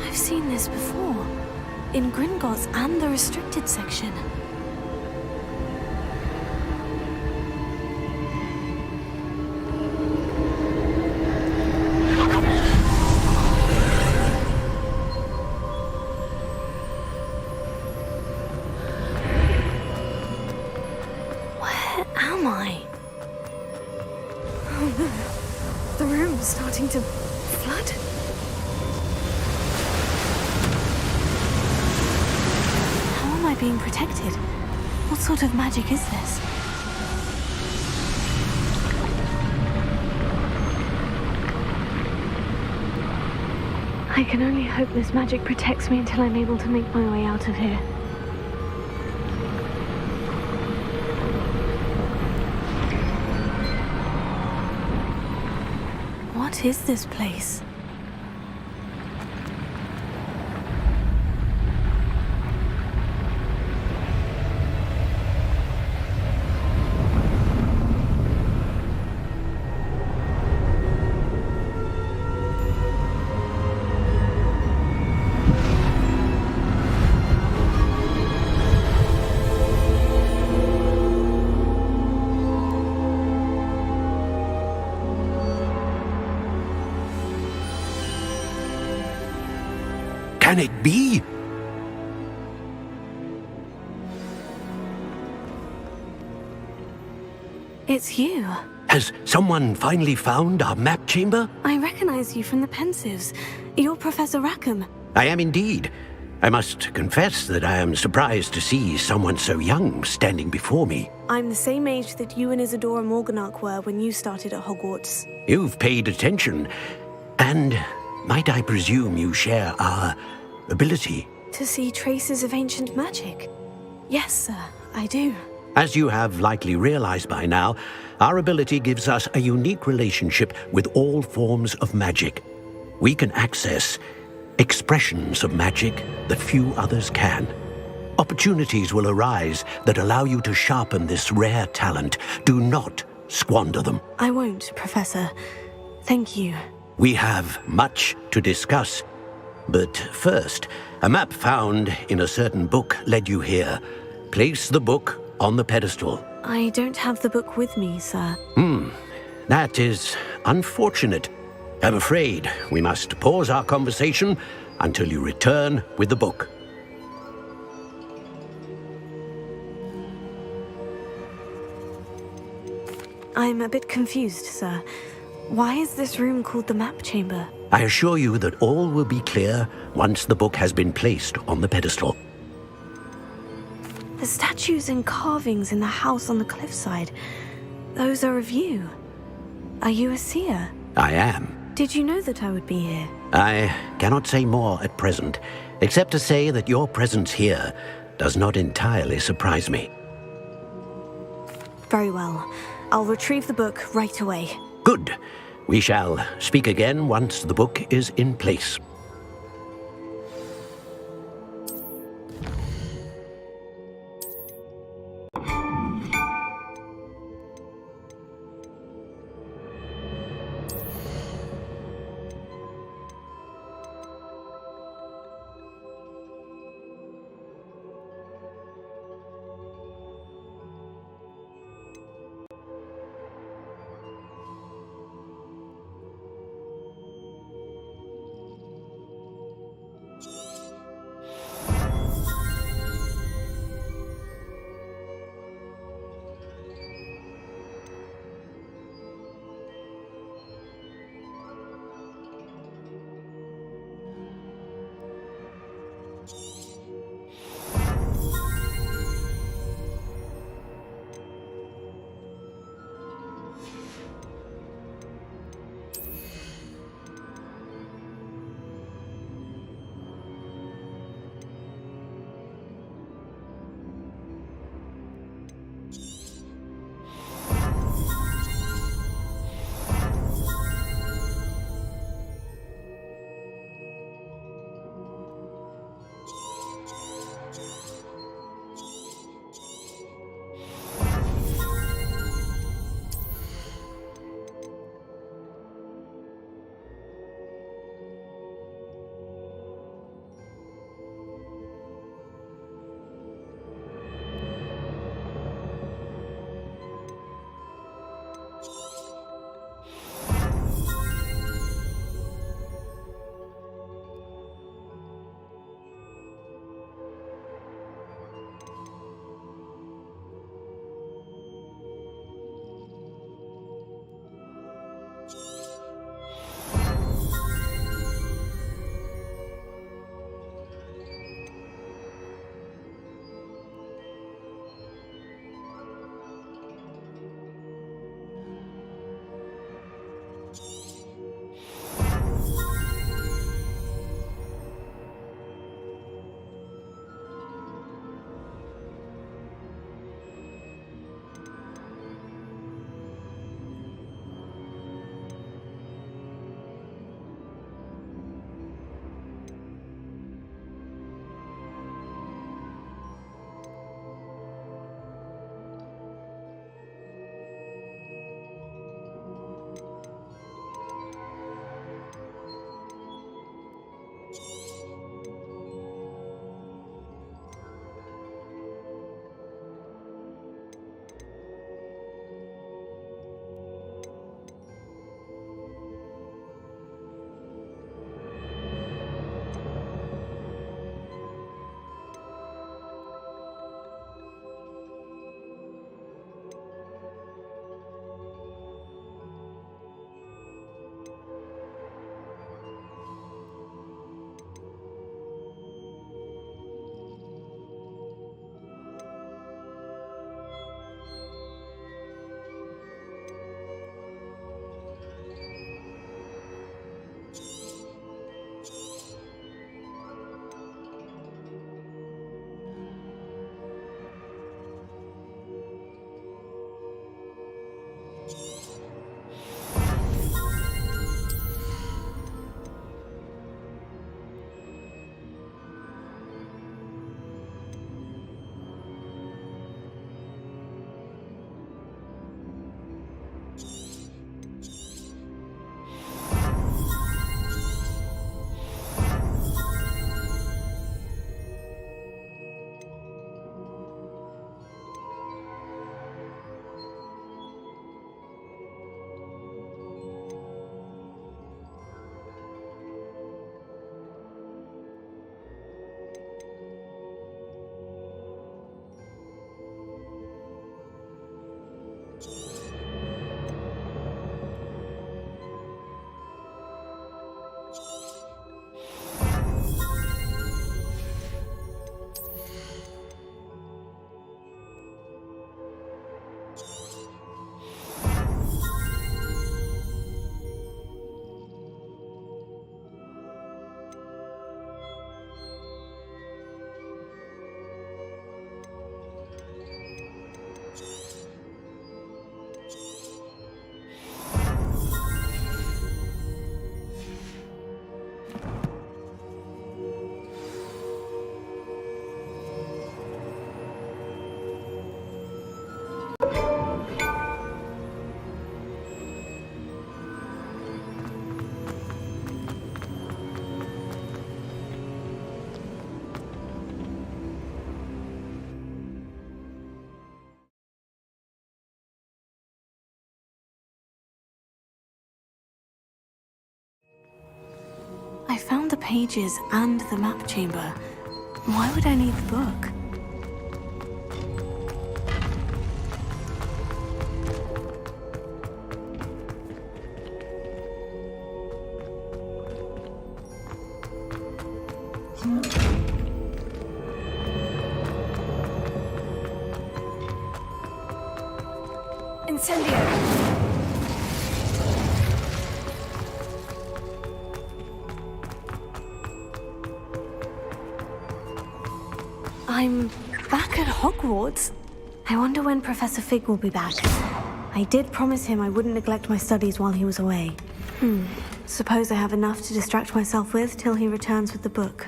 I've seen this before. In Gringotts and the restricted section. Where am I? Oh no. The room's starting to flood. How am I being protected? What sort of magic is this? I can only hope this magic protects me until I'm able to make my way out of here. What is this place? Can it be? It's you. Has someone finally found our map chamber? I recognize you from the Pensives. You're Professor Rackham. I am indeed. I must confess that I am surprised to see someone so young standing before me. I'm the same age that you and Isadora Morganach were when you started at Hogwarts. You've paid attention, and might I presume you share our ability? To see traces of ancient magic? Yes, sir, I do. As you have likely realized by now, our ability gives us a unique relationship with all forms of magic. We can access expressions of magic that few others can. Opportunities will arise that allow you to sharpen this rare talent. Do not squander them. I won't, Professor. Thank you. We have much to discuss. But first, a map found in a certain book led you here. Place the book on the pedestal. I don't have the book with me, sir. That is unfortunate. I'm afraid we must pause our conversation until you return with the book. I'm a bit confused, sir. Why is this room called the map chamber? I assure you that all will be clear once the book has been placed on the pedestal. The statues and carvings in the house on the cliffside, those are of you. Are you a seer? I am. Did you know that I would be here? I cannot say more at present, except to say that your presence here does not entirely surprise me. Very well. I'll retrieve the book right away. Good. We shall speak again once the book is in place. I found the pages and the map chamber. Why would I need the book? Incendio! I'm back at Hogwarts. I wonder when Professor Fig will be back. I did promise him I wouldn't neglect my studies while he was away. Suppose I have enough to distract myself with till he returns with the book.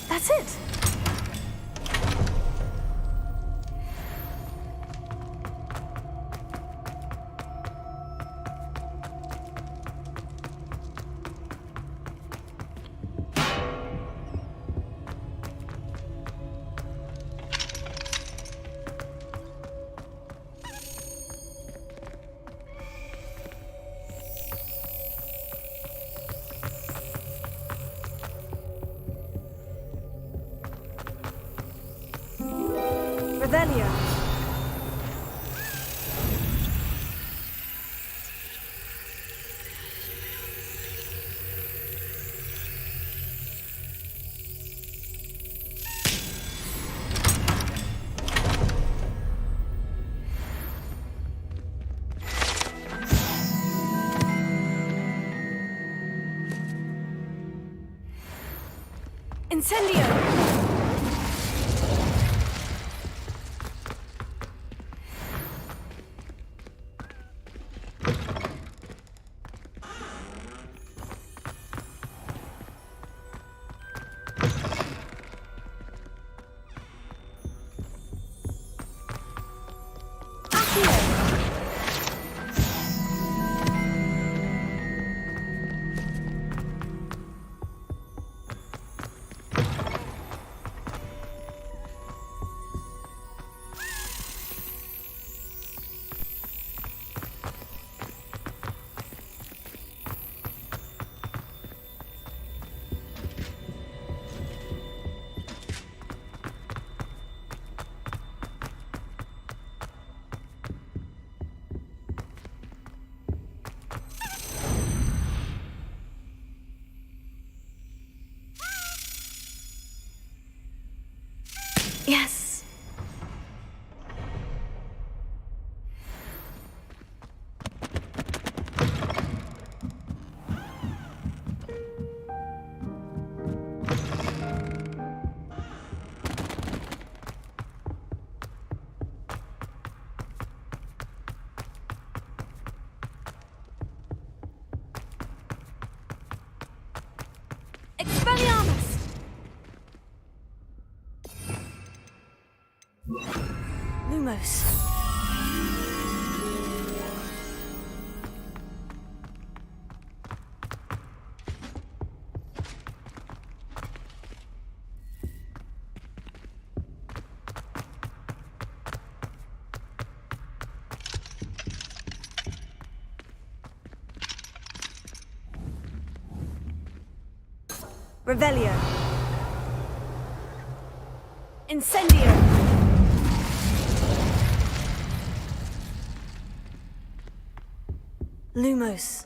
That's it. Revelio. Incendio! Yes. Expelliarmus! Lumos. Revelio. Incendio! Lumos.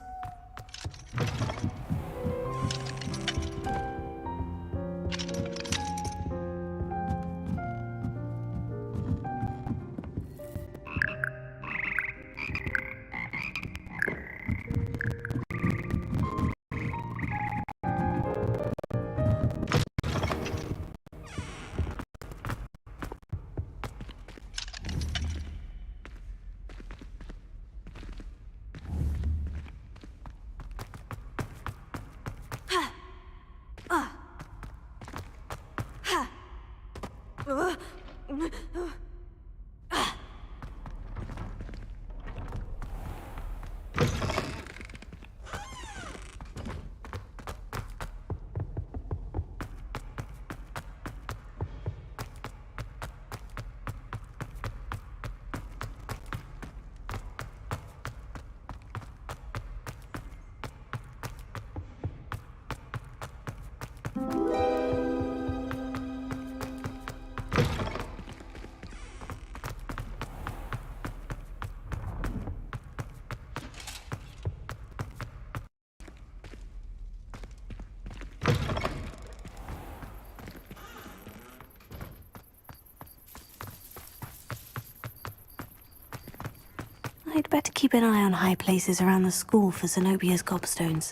I'd better keep an eye on high places around the school for Zenobia's gobstones.